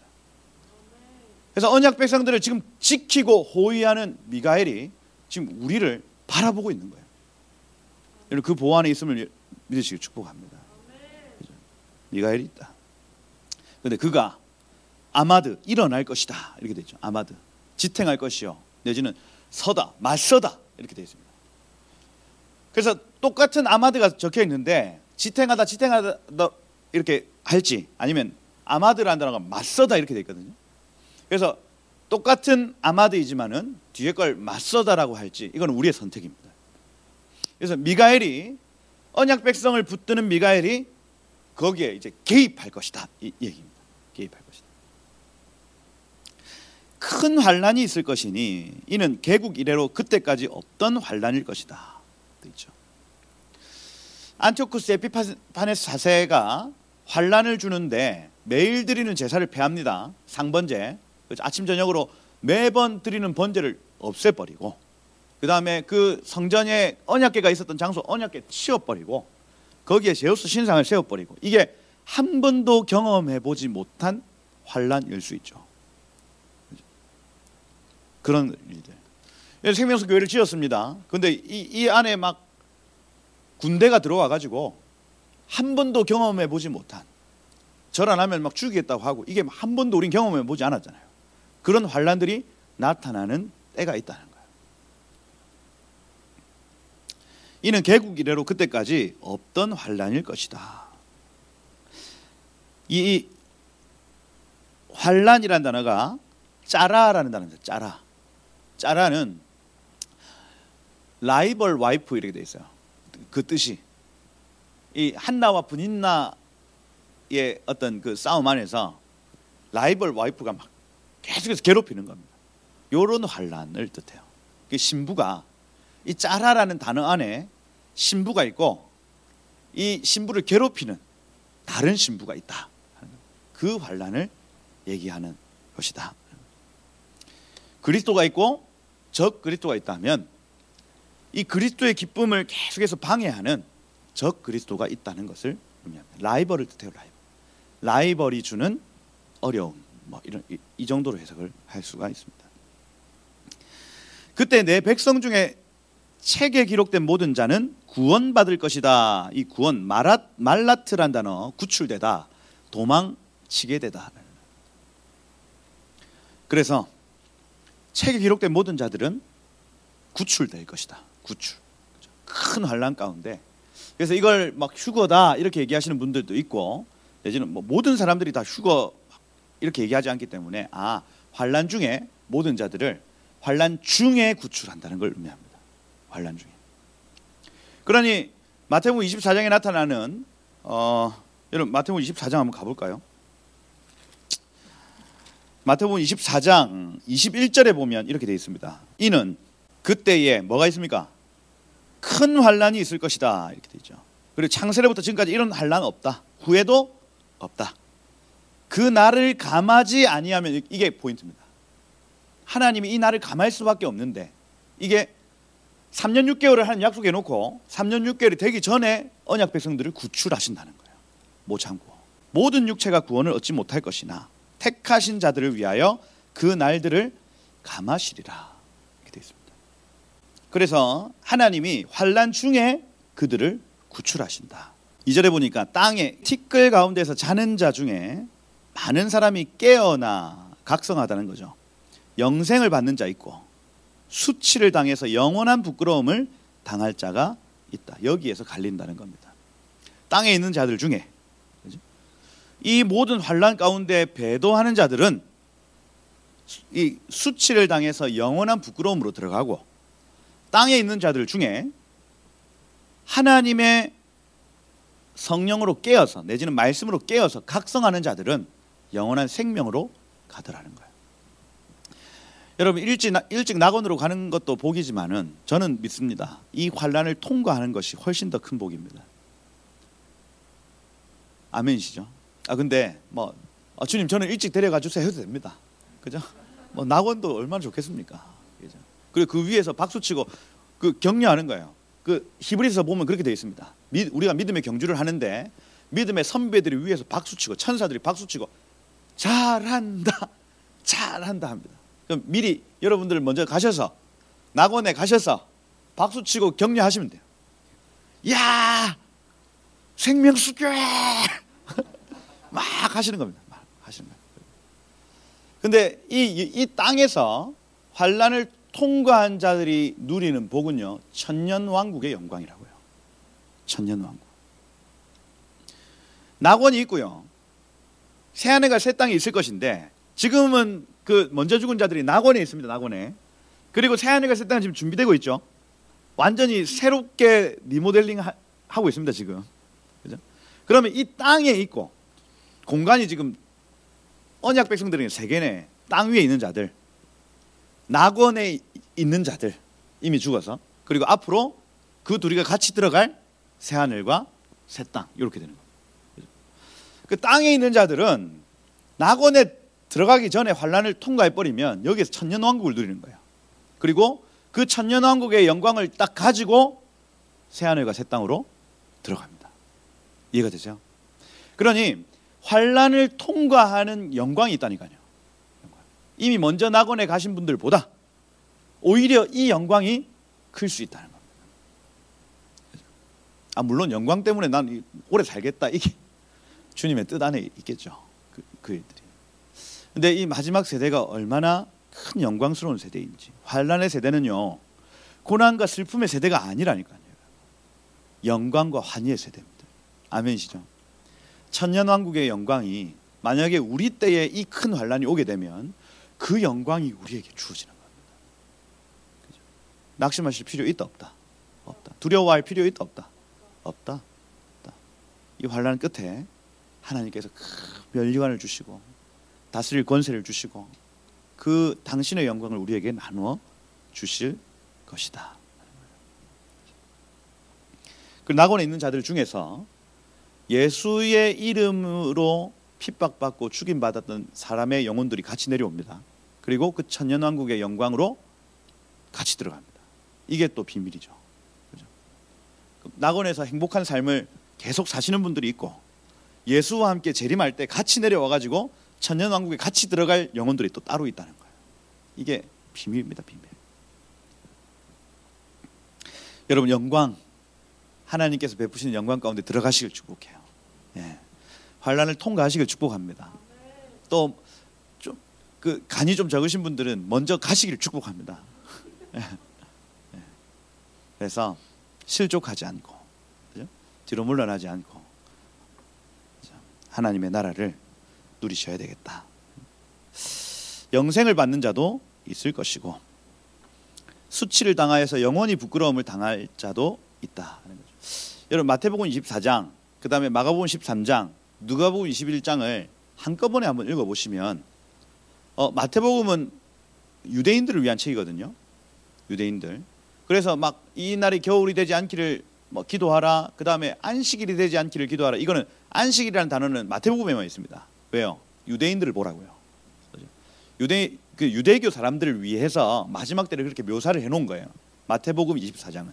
Speaker 1: 그래서 언약 백성들을 지금 지키고 호위하는 미가엘이 지금 우리를 바라보고 있는 거예요. 여러분, 그 보호 안에 있음을 믿으시길 축복합니다. 미가엘이 있다. 그런데 그가 아마드, 일어날 것이다, 이렇게 되어 있죠. 아마드, 지탱할 것이요, 내지는 서다, 맞서다, 이렇게 되어 있습니다. 그래서 똑같은 아마드가 적혀 있는데 지탱하다 이렇게 할지, 아니면 아마드라는 단어가 맞서다 이렇게 되어 있거든요. 그래서 똑같은 아마드이지만은 뒤에 걸 맞서다라고 할지, 이건 우리의 선택입니다. 그래서 미가엘이, 언약 백성을 붙드는 미가엘이 거기에 이제 개입할 것이다, 이 얘기입니다. 개입할 것이다. 큰 환란이 있을 것이니 이는 개국 이래로 그때까지 없던 환란일 것이다. 있죠. 안티오쿠스 에피파네스 4세가 환란을 주는데 매일 드리는 제사를 폐합니다. 상번제. 아침 저녁으로 매번 드리는 번제를 없애버리고, 그 다음에 그 성전에 언약궤가 있었던 장소 언약궤 치워버리고, 거기에 제우스 신상을 세워버리고, 이게 한 번도 경험해보지 못한 환란일 수 있죠. 그런 일들. 생명수 교회를 지었습니다. 근데 이 안에 막 군대가 들어와가지고 한 번도 경험해보지 못한, 절 안 하면 막 죽이겠다고 하고, 이게 한 번도 우린 경험해보지 않았잖아요. 그런 환란들이 나타나는 때가 있다는 거예요. 이는 개국 이래로 그때까지 없던 환란일 것이다. 이 환란이라는 단어가 짜라라는 단어입니다. 짜라. 짜라는 라이벌 와이프 이렇게 돼 있어요. 그 뜻이, 이 한나와 분인나의 어떤 그 싸움 안에서 라이벌 와이프가 막 계속해서 괴롭히는 겁니다. 이런 환란을 뜻해요. 신부가, 이 짜라라는 단어 안에 신부가 있고, 이 신부를 괴롭히는 다른 신부가 있다. 그 환란을 얘기하는 것이다. 그리스도가 있고 적 그리스도가 있다면, 이 그리스도의 기쁨을 계속해서 방해하는 적 그리스도가 있다는 것을 의미합니다. 라이벌을 뜻해요. 라이벌이 주는 어려움, 뭐 이런 이 정도로 해석을 할 수가 있습니다. 그때 내 백성 중에 책에 기록된 모든 자는 구원받을 것이다. 이 구원, 말라트란 단어, 구출되다, 도망치게 되다. 그래서 책에 기록된 모든 자들은 구출될 것이다. 구출. 큰 환란 가운데. 그래서 이걸 막 휴거다 이렇게 얘기하시는 분들도 있고, 내지는 뭐 모든 사람들이 다 휴거 이렇게 얘기하지 않기 때문에, 환란 중에 모든 자들을 환란 중에 구출한다는 걸 의미합니다. 환란 중에. 그러니 마태복음 24장에 나타나는 여러분 마태복음 24장 한번 가볼까요? 마태복음 24장 21절에 보면 이렇게 되어 있습니다. 이는 그때에 뭐가 있습니까? 큰 환란이 있을 것이다 이렇게 되죠. 그리고 창세로부터 지금까지 이런 환란 없다. 후에도 없다. 그 날을 감하지 아니하면 이게 포인트입니다. 하나님이 이 날을 감할 수밖에 없는데 이게 3년 6개월을 하는 약속해 놓고 3년 6개월이 되기 전에 언약 백성들을 구출하신다는 거예요. 못 참고 모든 육체가 구원을 얻지 못할 것이나 택하신 자들을 위하여 그 날들을 감하시리라 이렇게 되어 있습니다. 그래서 하나님이 환난 중에 그들을 구출하신다. 2절에 보니까 땅에 티끌 가운데서 자는 자 중에 많은 사람이 깨어나 각성하다는 거죠. 영생을 받는 자 있고 수치를 당해서 영원한 부끄러움을 당할 자가 있다. 여기에서 갈린다는 겁니다. 땅에 있는 자들 중에 이 모든 환난 가운데 배도하는 자들은 이 수치를 당해서 영원한 부끄러움으로 들어가고, 땅에 있는 자들 중에 하나님의 성령으로 깨어서 내지는 말씀으로 깨어서 각성하는 자들은 영원한 생명으로 가더라는 거예요. 여러분 일찍 낙원으로 가는 것도 복이지만은 저는 믿습니다. 이 환난을 통과하는 것이 훨씬 더 큰 복입니다. 아멘이시죠? 근데 주님 저는 일찍 데려가 주세요 해도 됩니다. 그죠? 낙원도 얼마나 좋겠습니까? 그죠? 그리고 그 위에서 박수치고 그 격려하는 거예요. 그 히브리서 보면 그렇게 되어 있습니다. 우리가 믿음의 경주를 하는데 믿음의 선배들이 위에서 박수치고 천사들이 박수치고 잘한다 잘한다 합니다. 그럼 미리 여러분들 먼저 가셔서 낙원에 가셔서 박수치고 격려하시면 돼요. 야 생명수교회 막 하시는 겁니다. 막 하시는 거예요. 근데 이 땅에서 환난을 통과한 자들이 누리는 복은요, 천년왕국의 영광이라고요. 천년왕국. 낙원이 있고요, 새하늘과 새 땅이 있을 것인데, 지금은 그 먼저 죽은 자들이 낙원에 있습니다. 낙원에. 그리고 새하늘과 새 땅은 지금 준비되고 있죠. 완전히 새롭게 리모델링 하고 있습니다. 지금. 그죠? 그러면 이 땅에 있고 공간이 지금 언약 백성들은 세계네, 땅 위에 있는 자들, 낙원에 있는 자들 이미 죽어서, 그리고 앞으로 그 둘이가 같이 들어갈 새하늘과 새 땅, 이렇게 되는 거예요. 그 땅에 있는 자들은 낙원에 들어가기 전에 환난을 통과해 버리면 여기에서 천년왕국을 누리는 거예요. 그리고 그 천년왕국의 영광을 딱 가지고 새하늘과 새 땅으로 들어갑니다. 이해가 되죠? 그러니 환난을 통과하는 영광이 있다니까요. 이미 먼저 낙원에 가신 분들보다 오히려 이 영광이 클 수 있다는 겁니다. 물론 영광 때문에 난 오래 살겠다, 이게 주님의 뜻 안에 있겠죠. 그 일들이. 근데 이 마지막 세대가 얼마나 큰 영광스러운 세대인지. 환난의 세대는요, 고난과 슬픔의 세대가 아니라니까요. 영광과 환희의 세대입니다. 아멘이시죠? 천년왕국의 영광이 만약에 우리 때에 이 큰 환난이 오게 되면 그 영광이 우리에게 주어지는 겁니다. 그죠? 낙심하실 필요 있다 없다? 없다. 두려워할 필요 있다 없다? 없다. 없다. 이 환난 끝에 하나님께서 큰 면류관을 주시고 다스릴 권세를 주시고 그 당신의 영광을 우리에게 나누어 주실 것이다. 그 낙원에 있는 자들 중에서 예수의 이름으로 핍박받고 죽임받았던 사람의 영혼들이 같이 내려옵니다. 그리고 그 천년왕국의 영광으로 같이 들어갑니다. 이게 또 비밀이죠. 그죠? 낙원에서 행복한 삶을 계속 사시는 분들이 있고, 예수와 함께 재림할 때 같이 내려와가지고 천년왕국에 같이 들어갈 영혼들이 또 따로 있다는 거예요. 이게 비밀입니다. 비밀. 여러분, 영광, 하나님께서 베푸시는 영광 가운데 들어가시길 축복해요. 예. 환난을 통과하시길 축복합니다. 또 좀 간이 좀 적으신 분들은 먼저 가시길 축복합니다. 예. 예. 그래서 실족하지 않고, 그죠? 뒤로 물러나지 않고, 그죠? 하나님의 나라를 누리셔야 되겠다. 영생을 받는 자도 있을 것이고, 수치를 당하여서 영원히 부끄러움을 당할 자도 있다. 여러분, 마태복음 24장, 그 다음에 마가복음 13장, 누가복음 21장을 한꺼번에 한번 읽어보시면, 마태복음은 유대인들을 위한 책이거든요. 유대인들. 그래서 막 이 날이 겨울이 되지 않기를 뭐 기도하라. 그 다음에 안식일이 되지 않기를 기도하라. 이거는 안식일이라는 단어는 마태복음에만 있습니다. 왜요? 유대인들을 보라고요. 유대교 사람들을 위해서 마지막 때를 그렇게 묘사를 해놓은 거예요. 마태복음 24장은.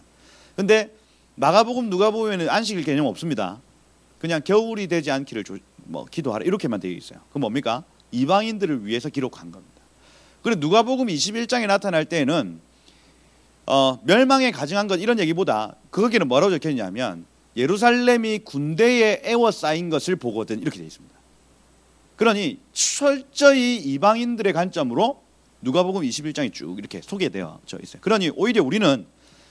Speaker 1: 근데 마가복음, 누가복음에는 안식일 개념 없습니다. 그냥 겨울이 되지 않기를 기도하라 이렇게만 되어 있어요. 그럼 뭡니까? 이방인들을 위해서 기록한 겁니다. 그리고 누가복음 21장에 나타날 때는 멸망에 가증한 것 이런 얘기보다 거기는 뭐라고 적혀있냐면 예루살렘이 군대에 에워싸인 것을 보거든 이렇게 되어 있습니다. 그러니 철저히 이방인들의 관점으로 누가복음 21장이 쭉 이렇게 소개되어 있어요. 그러니 오히려 우리는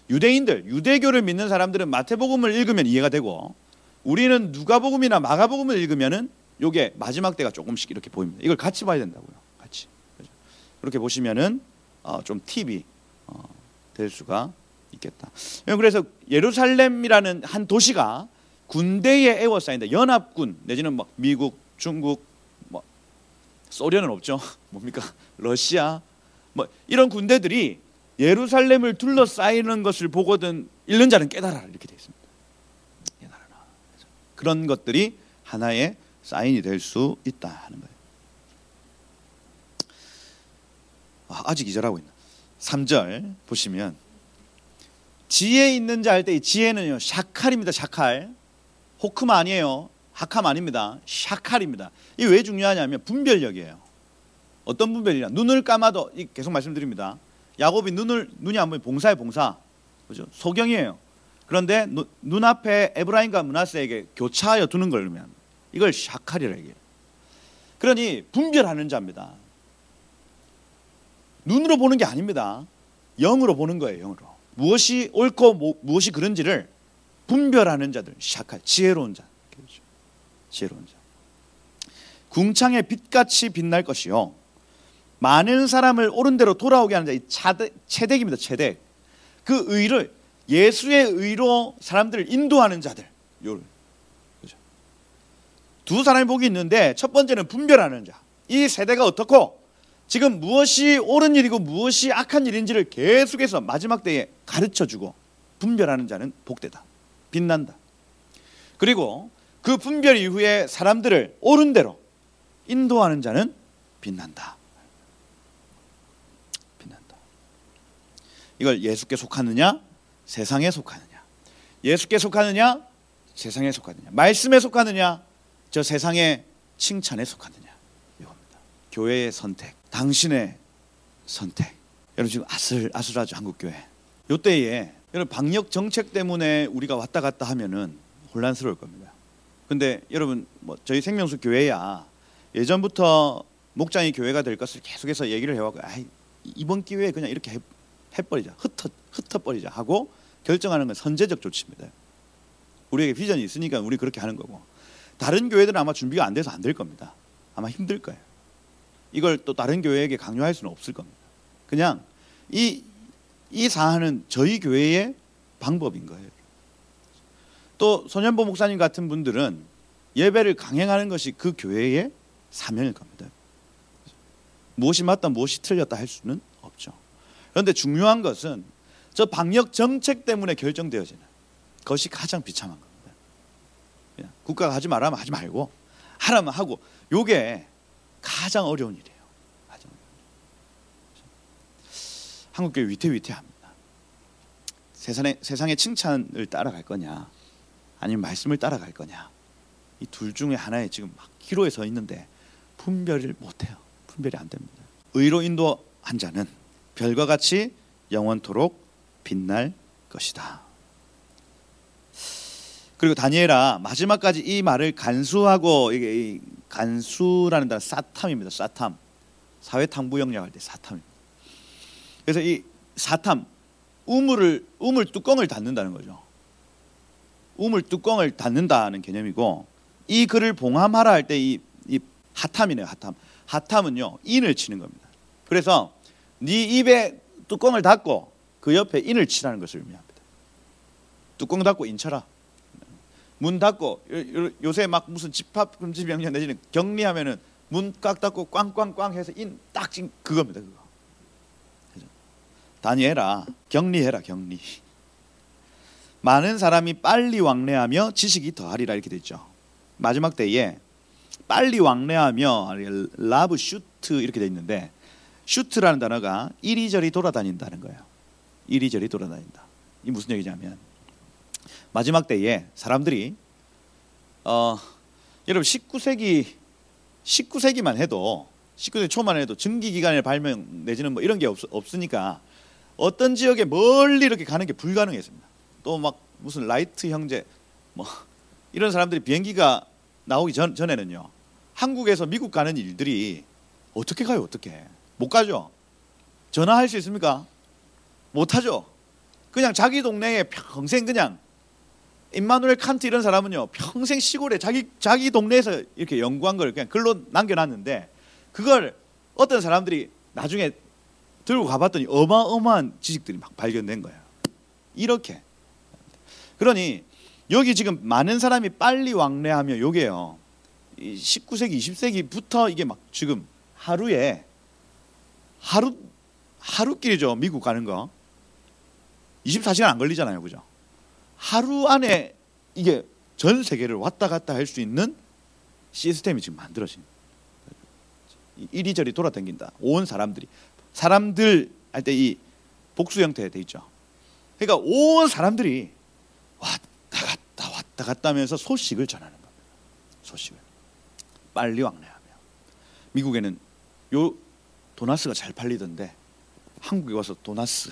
Speaker 1: 유대인들, 유대교를 믿는 사람들은 마태복음을 읽으면 이해가 되고 우리는 누가복음이나 마가복음을 읽으면은 요게 마지막 때가 조금씩 이렇게 보입니다. 이걸 같이 봐야 된다고요. 같이. 그렇게 보시면은 좀 팁이 될 수가 있겠다. 그래서 예루살렘이라는 한 도시가 군대에 에워싸인다. 연합군 내지는 뭐 미국, 중국, 뭐 소련은 없죠. 뭡니까? 러시아 뭐 이런 군대들이 예루살렘을 둘러싸이는 것을 보거든 읽는 자는 깨달아라 이렇게 되어 있습니다. 깨달아라. 그런 것들이 하나의 사인이 될 수 있다 하는 거예요. 아직 2절하고 있나? 3절 보시면 지혜 있는 자 할 때 이 지혜는요 샤칼입니다. 샤칼. 호크마 아니에요. 하캄 아닙니다. 샤칼입니다. 이게 왜 중요하냐면 분별력이에요. 어떤 분별이냐? 눈을 감아도 계속 말씀드립니다. 야곱이 눈이 안 보이면 봉사에 봉사. 그죠? 소경이에요. 그런데 눈앞에 에브라임과 므낫세에게 교차하여 두는 걸 의미합니다. 이걸 샤칼이라 얘기해요. 그러니 분별하는 자입니다. 눈으로 보는 게 아닙니다. 영으로 보는 거예요. 영으로. 무엇이 옳고 무엇이 그른지를 분별하는 자들. 샤칼. 지혜로운 자. 지혜로운 자. 궁창의 빛같이 빛날 것이요 많은 사람을 옳은 대로 돌아오게 하는 자. 이 체덱입니다. 체덱. 그 의를 예수의 의로 사람들을 인도하는 자들. 그죠? 두 사람의 복이 있는데 첫 번째는 분별하는 자. 이 세대가 어떻고 지금 무엇이 옳은 일이고 무엇이 악한 일인지를 계속해서 마지막 때에 가르쳐주고 분별하는 자는 복되다. 빛난다. 그리고 그 분별 이후에 사람들을 옳은 대로 인도하는 자는 빛난다. 빛난다. 이걸 예수께 속하느냐 세상에 속하느냐. 예수께 속하느냐 세상에 속하느냐. 말씀에 속하느냐 저 세상의 칭찬에 속하느냐. 이겁니다. 교회의 선택. 당신의 선택. 여러분 지금 아슬아슬하죠. 한국교회. 이때에 여러분 방역 정책 때문에 우리가 왔다 갔다 하면은 혼란스러울 겁니다. 근데 여러분 저희 생명수 교회야 예전부터 목장이 교회가 될 것을 계속해서 얘기를 해왔고 이번 기회에 그냥 이렇게 해버리자. 흩어버리자 하고 결정하는 건 선제적 조치입니다. 우리에게 비전이 있으니까 우리 그렇게 하는 거고 다른 교회들은 아마 준비가 안 돼서 안 될 겁니다. 아마 힘들 거예요. 이걸 또 다른 교회에게 강요할 수는 없을 겁니다. 그냥 이 사안은 저희 교회의 방법인 거예요. 또 손현보 목사님 같은 분들은 예배를 강행하는 것이 그 교회의 사명일 겁니다. 무엇이 맞다 무엇이 틀렸다 할 수는 없죠. 그런데 중요한 것은 저 방역 정책 때문에 결정되어지는 것이 가장 비참한 겁니다. 그냥 국가가 하지 말라면 하지 말고 하라면 하고 요게 가장 어려운 일이에요. 가장 한국교회 위태위태합니다. 세상의 칭찬을 따라갈 거냐 아니면 말씀을 따라갈 거냐 이 둘 중에 하나에 지금 막 기로에 서 있는데 분별을 못해요. 분별이 안 됩니다. 의로 인도한 자는 별과 같이 영원토록 빛날 것이다. 그리고 다니엘아 마지막까지 이 말을 간수하고 이게 간수라는 단어 사탐입니다. 사탐. 사회탐구 영역할 때 사탐입니다. 그래서 이 사탐 우물 뚜껑을 닫는다는 거죠. 우물 뚜껑을 닫는다는 개념이고 이 글을 봉함하라 할 때 이 하탐이네요. 하탐은요 인을 치는 겁니다. 그래서 네 입에 뚜껑을 닫고 그 옆에 인을 치라는 것을 의미합니다. 뚜껑 닫고 인 쳐라. 문 닫고 요새 막 무슨 집합금지명령 내지는 격리하면은 문 꽉 닫고 꽝꽝꽝 해서 인 딱 지금 그겁니다. 그거. 다니엘아, 격리해라, 격리. 많은 사람이 빨리 왕래하며 지식이 더하리라 이렇게 돼 있죠. 마지막 때에 빨리 왕래하며 라브 슈트 이렇게 돼 있는데, 슈트라는 단어가 이리저리 돌아다닌다는 거예요. 이리저리 돌아다닌다. 이 무슨 얘기냐면, 마지막 때에 사람들이 여러분 19세기만 해도 19세기 초만 해도 증기기관의 발명 내지는 뭐 이런 게 없으니까 어떤 지역에 멀리 이렇게 가는 게 불가능했습니다. 또 막 무슨 라이트 형제 뭐 이런 사람들이 비행기가 나오기 전에는요, 한국에서 미국 가는 일들이 어떻게 가요? 어떻게 못 가죠? 전화할 수 있습니까? 못 하죠. 그냥 자기 동네에 평생, 그냥 임마누엘 칸트 이런 사람은요 평생 시골에 자기 동네에서 이렇게 연구한 걸 그냥 글로 남겨놨는데, 그걸 어떤 사람들이 나중에 들고 가봤더니 어마어마한 지식들이 막 발견된 거예요. 이렇게. 그러니 여기 지금 많은 사람이 빨리 왕래하며, 요게요 19세기 20세기부터 이게 막 지금 하루길이죠. 미국 가는 거 24시간 안 걸리잖아요, 그죠? 하루 안에 이게 전 세계를 왔다 갔다 할 수 있는 시스템이 지금 만들어진 거예요. 이리저리 돌아다닌다. 온 사람들 할 때 이 복수 형태에 돼 있죠. 그러니까 온 사람들이 왔다 갔다 하면서 소식을 전하는 겁니다. 소식을 빨리 왕래하며. 미국에는 요 도나스가 잘 팔리던데 한국에 와서 도나스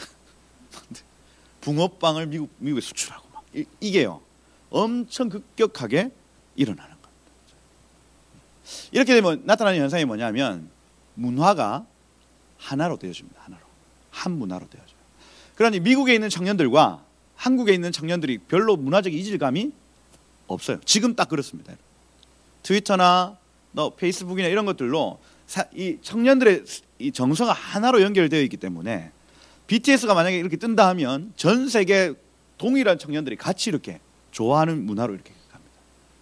Speaker 1: 붕어빵을 미국에 수출하고 막 이게요 엄청 급격하게 일어나는 겁니다. 이렇게 되면 나타나는 현상이 뭐냐면, 문화가 하나로 되어집니다. 한 문화로 되어져요. 그러니 미국에 있는 청년들과 한국에 있는 청년들이 별로 문화적 이질감이 없어요. 지금 딱 그렇습니다. 트위터나 페이스북이나 이런 것들로 이 청년들의 이 정서가 하나로 연결되어 있기 때문에 BTS가 만약에 이렇게 뜬다 하면 전 세계 동일한 청년들이 같이 이렇게 좋아하는 문화로 이렇게 갑니다.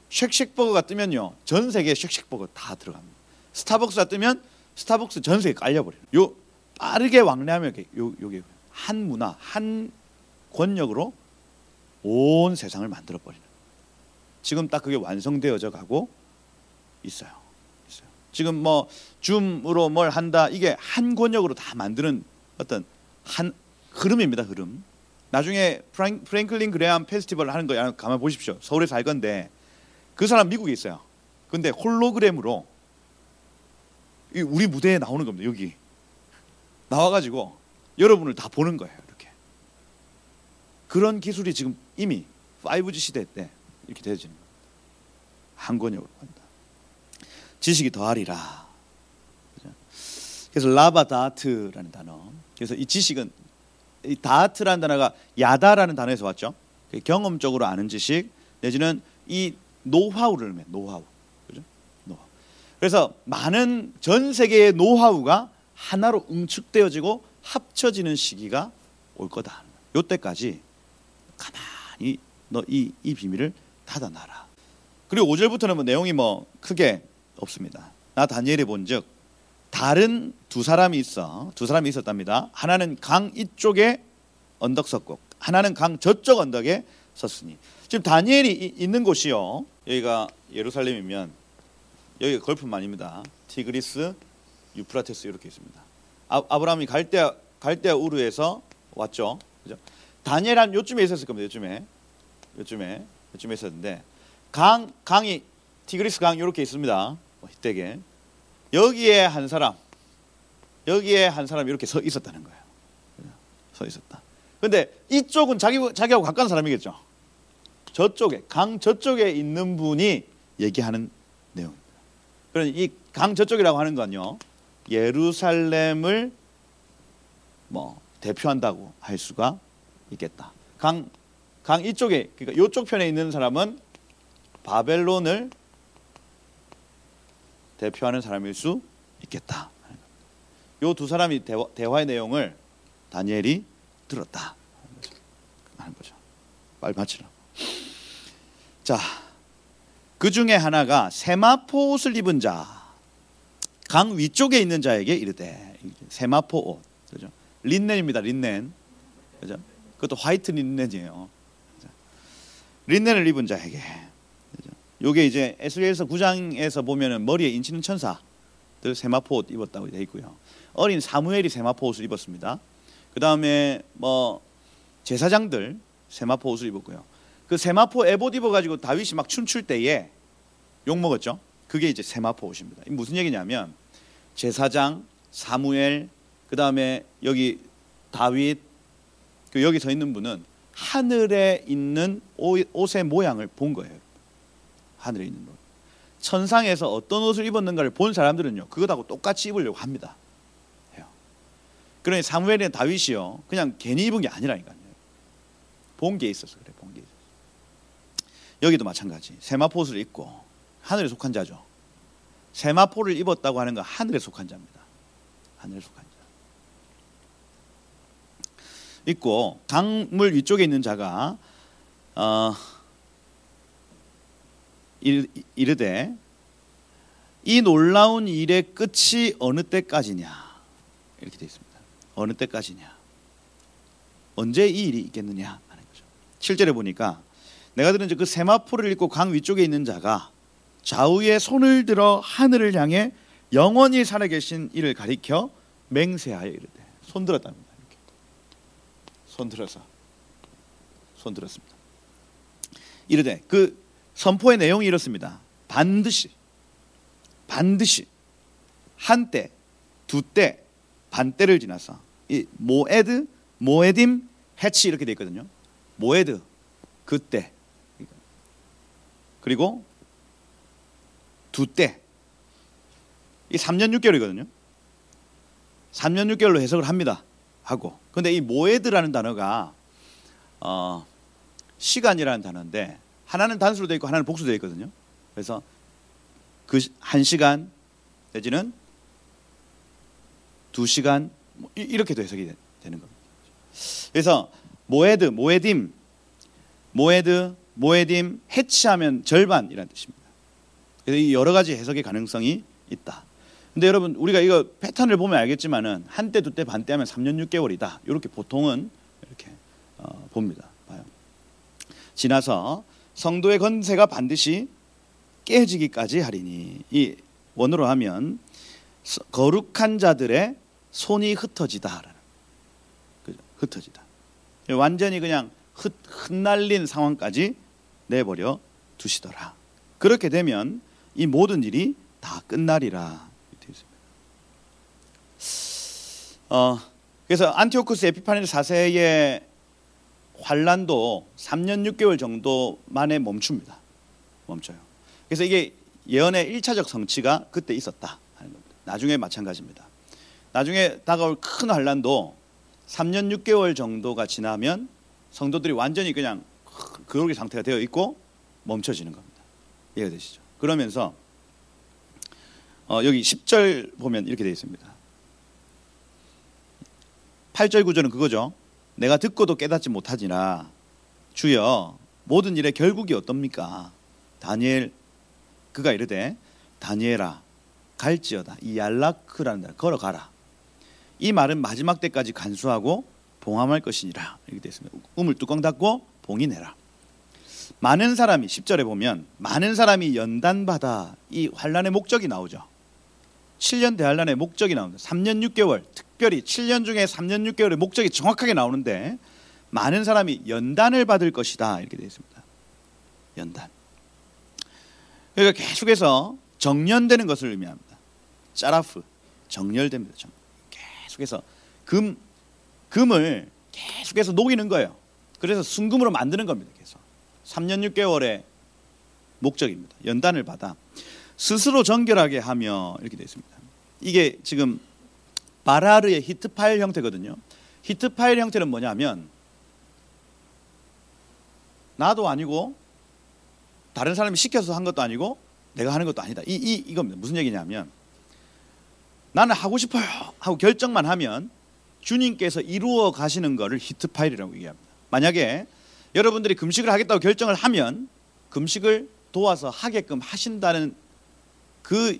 Speaker 1: 쉑쉑버거가 뜨면요 전 세계 쉑쉑버거 다 들어갑니다. 스타벅스가 뜨면 스타벅스 전 세계 깔려버려요. 요 빠르게 왕래하면 요게 한 문화, 한 권력으로 온 세상을 만들어버리는, 지금 딱 그게 완성되어져 가고 있어요. 지금 뭐 줌으로 뭘 한다, 이게 한 권력으로 다 만드는 어떤 한 흐름입니다. 흐름. 나중에 프랭클린 그레암 페스티벌 하는 거 가만 보십시오. 서울에서 할 건데 그 사람 미국에 있어요. 근데 홀로그램으로 우리 무대에 나오는 겁니다. 여기 나와가지고 여러분을 다 보는 거예요. 이렇게. 그런 기술이 지금 이미 5G 시대 때 이렇게 되어지는 겁니다. 한 권역으로 간다. 지식이 더하리라. 그래서 라바다트라는 단어. 그래서 이 지식은, 이 다트라는 단어가 야다라는 단어에서 왔죠. 경험적으로 아는 지식 내지는 이 노하우를 의미해요. 노하우. 그죠? 노하우. 그래서 많은 전 세계의 노하우가 하나로 응축되어지고 합쳐지는 시기가 올 거다. 요때까지 가만히 너 이 비밀을 닫아놔라. 그리고 5절부터는 뭐 내용이 뭐 크게 없습니다. 나 다니엘이 본즉 다른 두 사람이 있었답니다. 하나는 강 이쪽에 언덕 섰고 하나는 강 저쪽 언덕에 섰으니, 지금 다니엘이 있는 곳이요, 여기가 예루살렘이면 여기가 걸프만입니다. 티그리스, 유프라테스 이렇게 있습니다. 아브라함이 갈대아 우르에서 왔죠. 그죠? 다니엘 한 요쯤에 있었을 겁니다. 요쯤에 있었는데 강이 티그리스 강 이렇게 있습니다. 이때게 여기에 한 사람 이렇게 서 있었다는 거예요. 서 있었다. 근데 이쪽은 자기하고 가까운 사람이겠죠. 저쪽에, 강 저쪽에 있는 분이 얘기하는 내용입니다. 그러니 이 강 저쪽이라고 하는 건요, 예루살렘을 뭐 대표한다고 할 수가 있겠다. 강 이쪽에, 그러니까 이쪽 편에 있는 사람은 바벨론을 대표하는 사람일 수 있겠다. 이 두 사람이 대화의 내용을 다니엘이 들었다 하는 거죠. 빨리 마치라고. 자, 그 중에 하나가 세마포 옷을 입은 자, 강 위쪽에 있는 자에게 이르되, 세마포 옷, 그죠? 린넨입니다. 린넨. 그죠? 그것도 화이트 린넨이에요. 린넨을 입은 자에게. 그죠? 요게 이제 에스겔서 9장에서 보면은 머리에 인치는 천사들 세마포 옷 입었다고 되어 있고요. 어린 사무엘이 세마포 옷을 입었습니다. 그 다음에 뭐 제사장들 세마포 옷을 입었고요. 그 세마포 에봇 입어가지고 다윗이 막 춤출 때에 욕 먹었죠. 그게 이제 세마포 옷입니다. 무슨 얘기냐면 제사장, 사무엘, 그 다음에 여기 다윗, 그 여기 서 있는 분은 하늘에 있는 옷의 모양을 본 거예요. 하늘에 있는 옷. 천상에서 어떤 옷을 입었는가를 본 사람들은요, 그것하고 똑같이 입으려고 합니다. 그러니 사무엘이나 다윗이요, 그냥 괜히 입은 게 아니라니까요. 본 게 있어서 그래, 본 게 있어서. 여기도 마찬가지. 세마포 옷을 입고 하늘에 속한 자죠. 세마포를 입었다고 하는 건 하늘에 속한 자입니다. 하늘에 속한 자. 있고 강물 위쪽에 있는 자가 이르되 이 놀라운 일의 끝이 어느 때까지냐, 이렇게 되어 있습니다. 어느 때까지냐, 언제 이 일이 있겠느냐 하는 거죠. 7절에 보니까 내가 들은 그 세마포를 입고 강 위쪽에 있는 자가 좌우에 손을 들어 하늘을 향해 영원히 살아계신 이를 가리켜 맹세하여 이르되, 손 들었답니다. 이렇게 손 들었습니다. 이르되, 그 선포의 내용이 이렇습니다. 반드시 한때, 두때, 반때를 지나서, 이 모에드, 모에딤, 해치 이렇게 되어 있거든요. 모에드, 그때, 그리고 두때, 이 3년 6개월이거든요. 3년 6개월로 해석을 합니다. 하고, 근데 이 모에드라는 단어가 시간이라는 단어인데, 하나는 단수로 되어 있고 하나는 복수로 되어 있거든요. 그래서 그 1시간 내지는 2시간 이렇게도 해석이 되는 겁니다. 그래서 모에드, 모에딤, 해치하면 절반이라는 뜻입니다. 그래서 이 여러 가지 해석의 가능성이 있다. 근데 여러분, 우리가 이거 패턴을 보면 알겠지만은 한때, 두때, 반때 하면 3년 6개월이다. 이렇게 보통은 이렇게 봅니다. 봐요. 지나서 성도의 건세가 반드시 깨지기까지 하리니, 이 원어로 하면 거룩한 자들의 손이 흩어지다라는, 그죠? 흩어지다. 완전히 그냥 흩날린 상황까지 내버려 두시더라. 그렇게 되면 이 모든 일이 다 끝나리라. 그래서 안티오쿠스 에피파네스 4세의 환란도 3년 6개월 정도 만에 멈춥니다. 멈춰요. 그래서 이게 예언의 1차적 성취가 그때 있었다 하는 겁니다. 나중에 마찬가지입니다. 나중에 다가올 큰 환란도 3년 6개월 정도가 지나면 성도들이 완전히 그냥 그러기 상태가 되어 있고 멈춰지는 겁니다. 이해가 되시죠? 그러면서 여기 10절 보면 이렇게 되어 있습니다. 8절 9절은 그거죠. 내가 듣고도 깨닫지 못하지나 주여 모든 일의 결국이 어떻습니까? 다니엘, 그가 이르되 다니엘아 갈지어다, 이 얄라크라는 데를 걸어가라. 이 말은 마지막 때까지 간수하고 봉함할 것이니라. 이렇게 되어 있습니다. 우물 뚜껑 닫고 봉인해라. 많은 사람이, 10절에 보면 많은 사람이 연단받아, 이 환란의 목적이 나오죠. 7년 대환란의 목적이 나옵니다. 3년 6개월, 특별히 7년 중에 3년 6개월의 목적이 정확하게 나오는데, 많은 사람이 연단을 받을 것이다 이렇게 되어 있습니다. 연단. 그러니까 계속해서 정련되는 것을 의미합니다. 짜라프, 정렬됩니다. 계속해서 금을 계속해서 녹이는 거예요. 그래서 순금으로 만드는 겁니다. 계속 3년 6개월의 목적입니다. 연단을 받아 스스로 정결하게 하며 이렇게 되어 있습니다. 이게 지금 바라르의 히트 파일 형태거든요. 히트 파일 형태는 뭐냐면 나도 아니고 다른 사람이 시켜서 한 것도 아니고 내가 하는 것도 아니다. 이겁니다. 무슨 얘기냐면 나는 하고 싶어요 하고 결정만 하면 주님께서 이루어 가시는 것을 히트 파일이라고 얘기합니다. 만약에 여러분들이 금식을 하겠다고 결정을 하면 금식을 도와서 하게끔 하신다는 그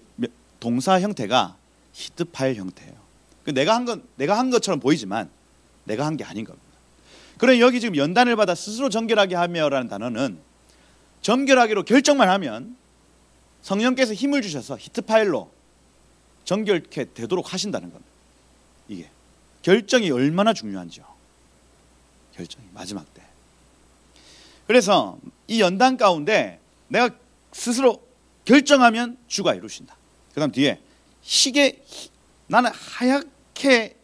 Speaker 1: 동사 형태가 히트 파일 형태예요. 내가 한 것처럼 보이지만 내가 한 게 아닌 겁니다. 그러니 여기 지금 연단을 받아 스스로 정결하게 하며라는 단어는 정결하기로 결정만 하면 성령께서 힘을 주셔서 히트파일로 정결케 되도록 하신다는 겁니다. 이게 결정이 얼마나 중요한지요. 결정이 마지막 때. 그래서 이 연단 가운데 내가 스스로 결정하면 주가 이루신다. 그 다음 뒤에 나는 하얗게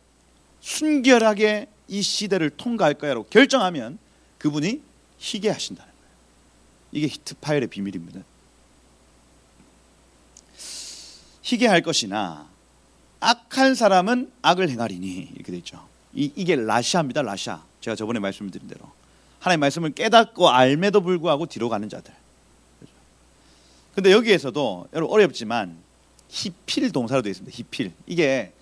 Speaker 1: 순결하게 이 시대를 통과할 거야로 결정하면 그분이 희게 하신다는 거예요. 이게 히트파일의 비밀입니다. 희게 할 것이나 악한 사람은 악을 행하리니 이렇게 되어 있죠. 이게 라샤입니다. 라샤. 제가 저번에 말씀드린 대로 하나님의 말씀을 깨닫고 알매도 불구하고 뒤로 가는 자들. 근데 여기에서도 여러분 어렵지만 히필 동사로 되어 있습니다. 히필. 이게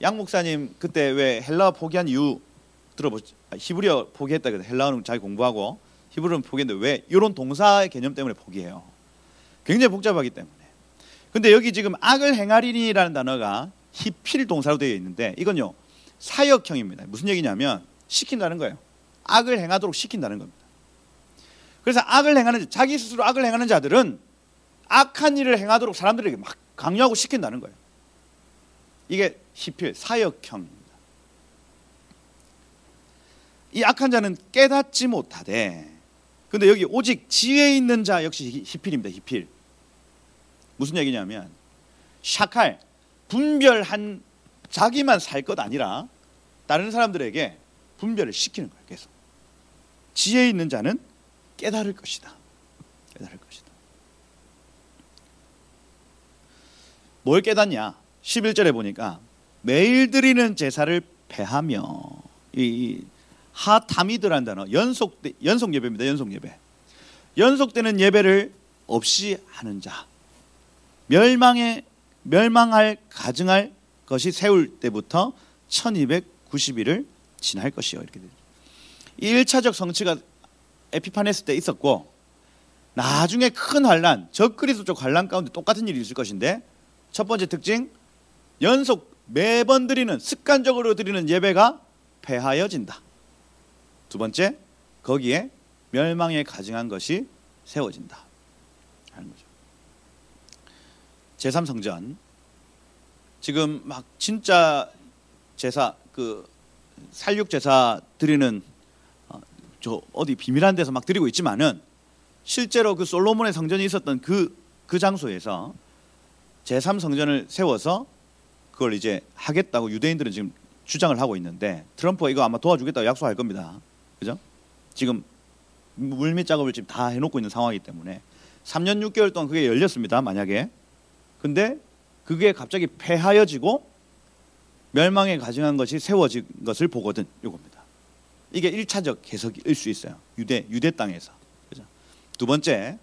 Speaker 1: 양 목사님 그때 왜 헬라어 포기한 이유 들어보죠. 히브리어 포기했다 그래서 헬라어는 잘 공부하고 히브리어는 포기했는데 왜 이런 동사의 개념 때문에 포기해요. 굉장히 복잡하기 때문에. 근데 여기 지금 악을 행하리니라는 단어가 히필 동사로 되어 있는데 이건요 사역형입니다. 무슨 얘기냐면 시킨다는 거예요. 악을 행하도록 시킨다는 겁니다. 그래서 자기 스스로 악을 행하는 자들은 악한 일을 행하도록 사람들에게 막 강요하고 시킨다는 거예요. 이게 히필 사역형입니다. 이 악한 자는 깨닫지 못하되, 근데 여기 오직 지혜 있는 자 역시 히필입니다. 히필. 무슨 얘기냐면 샤칼 분별한 자기만 살 것 아니라 다른 사람들에게 분별을 시키는 거예요. 계속 지혜 있는 자는 깨달을 것이다. 깨달을 것이다. 뭘 깨닫냐? 11절에 보니까 매일 드리는 제사를 패하며, 이 하타미드라는 단어 연속 예배입니다. 연속 예배. 연속되는 예배를 없이 하는 자, 멸망할 가증할 것이 세울 때부터 1290일을 지날 것이요. 이렇게 되죠. 이 1차적 성취가 에피파네스 때 있었고, 나중에 큰 환란, 적그리스도적 환란 가운데 똑같은 일이 있을 것인데, 첫 번째 특징, 매번 드리는 습관적으로 드리는 예배가 폐하여진다. 두 번째, 거기에 멸망에 가증한 것이 세워진다 하는 거죠. 제3성전 지금 막 진짜 제사, 살육 제사 드리는 저 어디 비밀한 데서 막 드리고 있지만은 실제로 그 솔로몬의 성전이 있었던 그 장소에서 제3성전을 세워서 그걸 이제 하겠다고 유대인들은 지금 주장을 하고 있는데, 트럼프가 이거 아마 도와주겠다고 약속할 겁니다. 그죠? 지금 물밑 작업을 지금 다 해놓고 있는 상황이기 때문에 3년 6개월 동안 그게 열렸습니다. 만약에. 근데 그게 갑자기 폐하여지고 멸망에 가증한 것이 세워진 것을 보거든. 이겁니다. 이게 1차적 해석일 수 있어요. 유대 땅에서. 그죠? 두 번째,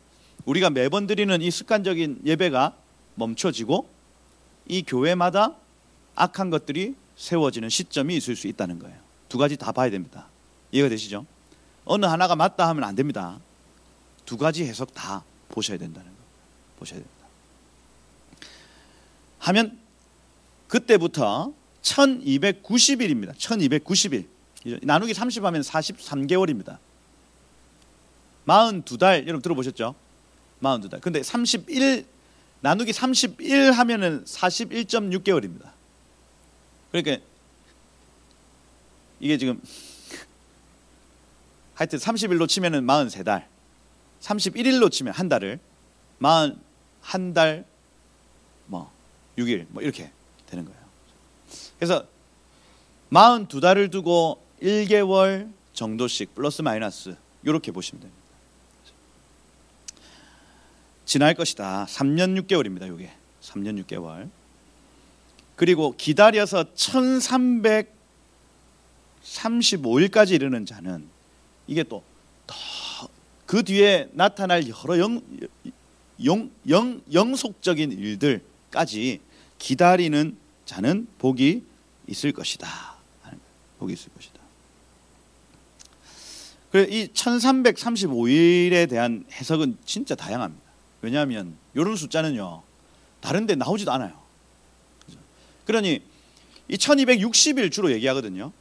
Speaker 1: 우리가 매번 드리는 이 습관적인 예배가 멈춰지고 이 교회마다 악한 것들이 세워지는 시점이 있을 수 있다는 거예요. 두 가지 다 봐야 됩니다. 이해가 되시죠? 어느 하나가 맞다 하면 안 됩니다. 두 가지 해석 다 보셔야 된다는 거. 보셔야 됩니다. 하면 그때부터 1290일입니다. 1290일. 나누기 30 하면 43개월입니다. 42달, 여러분 들어보셨죠? 42달. 근데 31 나누기 31 하면은 41.6개월입니다. 그러니까 이게 지금 하여튼 30일로 치면은 43달, 31일로 치면 한 달을 41달 6일 이렇게 되는 거예요. 그래서 42달을 두고 1개월 정도씩 플러스 마이너스 이렇게 보시면 됩니다. 지날 것이다. 3년 6개월입니다. 이게 3년 6개월. 그리고 기다려서 1335일까지 이르는 자는, 이게 또 그 뒤에 나타날 여러 영속적인 일들까지 기다리는 자는 복이 있을 것이다. 복이 있을 것이다. 그래서 이 1335일에 대한 해석은 진짜 다양합니다. 왜냐하면 이런 숫자는요 다른 데 나오지도 않아요. 그러니 이 1260일 주로 얘기하거든요.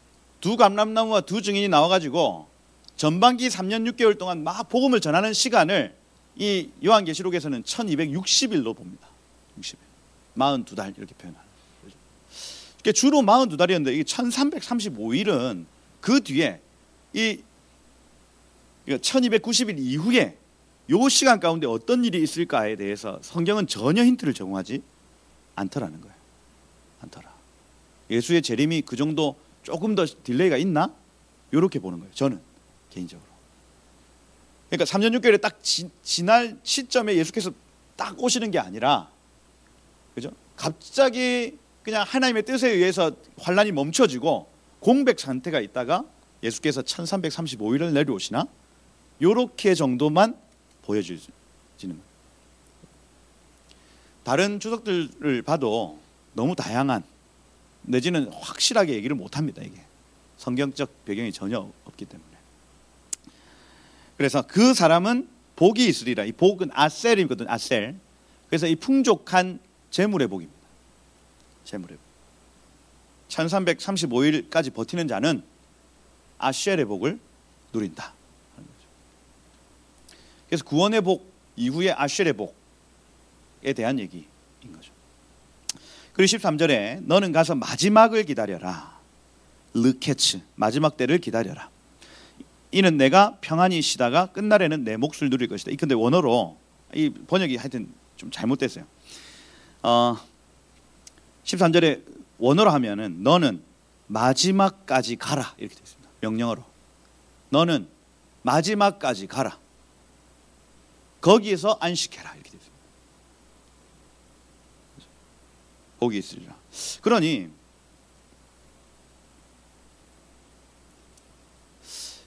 Speaker 1: 두 감람나무와 두 증인이 나와가지고 전반기 3년 6개월 동안 막 복음을 전하는 시간을 이 요한계시록에서는 1260일로 봅니다. 60일, 42달 이렇게 표현하는 거죠. 그러니까 주로 42달이었는데 이 1335일은 그 뒤에 이 1290일 이후에 요 시간 가운데 어떤 일이 있을까에 대해서 성경은 전혀 힌트를 제공하지 않더라는 거예요. 않더라. 예수의 재림이 그 정도 조금 더 딜레이가 있나? 이렇게 보는 거예요. 저는 개인적으로. 그러니까 3년 6개월에 딱 지날 시점에 예수께서 딱 오시는 게 아니라, 그죠? 갑자기 그냥 하나님의 뜻에 의해서 환란이 멈춰지고 공백 상태가 있다가 예수께서 1335일을 내려오시나? 요렇게 정도만 보여지는 거예요. 다른 주석들을 봐도 너무 다양한, 내지는 확실하게 얘기를 못합니다. 이게 성경적 배경이 전혀 없기 때문에. 그래서 그 사람은 복이 있으리라. 이 복은 아셀이거든. 아셀. 그래서 이 풍족한 재물의 복입니다. 재물의 복. 1335일까지 버티는 자는 아셀의 복을 누린다. 그래서 구원의 복 이후에 아셀의 복에 대한 얘기인 거죠. 그리고 13절에 너는 가서 마지막을 기다려라. 르케츠, 마지막 때를 기다려라. 이는 내가 평안히 쉬다가 끝날에는 내 몫을 누릴 것이다. 이 근데 원어로 이 번역이 하여튼 좀 잘못됐어요. 13절에 원어로 하면은 너는 마지막까지 가라 이렇게 되어 있습니다. 명령어로. 너는 마지막까지 가라. 거기에서 안식해라 이렇게 되어 있습니다. 복이 있으리라. 그러니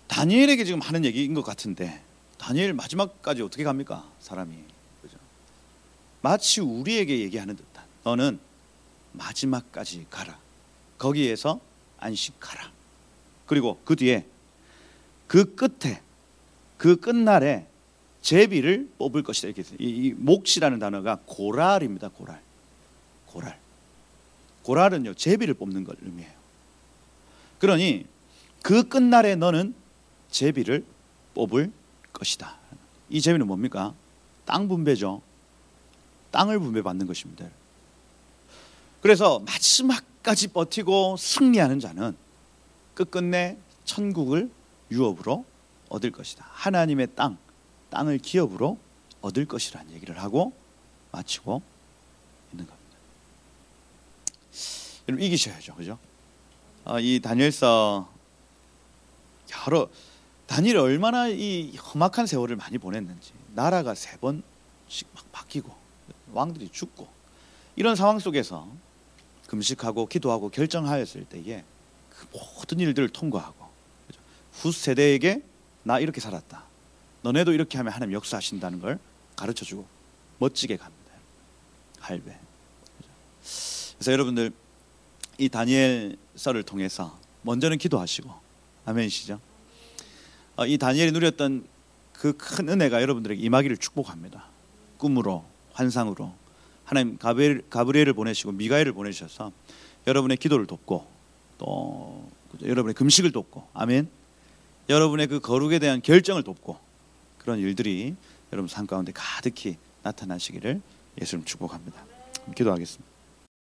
Speaker 1: 다니엘에게 지금 하는 얘기인 것 같은데, 다니엘 마지막까지 어떻게 갑니까? 사람이. 그죠? 마치 우리에게 얘기하는 듯한, 너는 마지막까지 가라. 거기에서 안식하라. 그리고 그 뒤에 그 끝에 그 끝날에 제비를 뽑을 것이다. 이렇게 이 몫이라는 단어가 고랄입니다. 고랄은요 제비를 뽑는 걸 의미해요. 그러니 그 끝날에 너는 제비를 뽑을 것이다. 이 제비는 뭡니까? 땅 분배죠. 땅을 분배받는 것입니다. 그래서 마지막까지 버티고 승리하는 자는 끝끝내 천국을 유업으로 얻을 것이다. 하나님의 땅을 기업으로 얻을 것이라는 얘기를 하고 마치고 있는 겁니다. 여러분 이기셔야죠, 그죠? 이 다니엘서 다니엘이 얼마나 이 험악한 세월을 많이 보냈는지, 나라가 3번씩 막 바뀌고 왕들이 죽고 이런 상황 속에서 금식하고 기도하고 결정하였을 때에 그 모든 일들을 통과하고, 그죠? 후 세대에게 나 이렇게 살았다, 너네도 이렇게 하면 하나님 역사하신다는 걸 가르쳐주고 멋지게 갑니다. 할배. 그죠? 그래서 여러분들 이 다니엘서를 통해서 먼저는 기도하시고, 아멘이시죠? 이 다니엘이 누렸던 그 큰 은혜가 여러분들에게 임하기를 축복합니다. 꿈으로, 환상으로 하나님 가브리엘을 보내시고 미가엘을 보내셔서 여러분의 기도를 돕고, 또 여러분의 금식을 돕고, 아멘. 여러분의 그 거룩에 대한 결정을 돕고, 그런 일들이 여러분 삶 가운데 가득히 나타나시기를 예수님 축복합니다. 기도하겠습니다.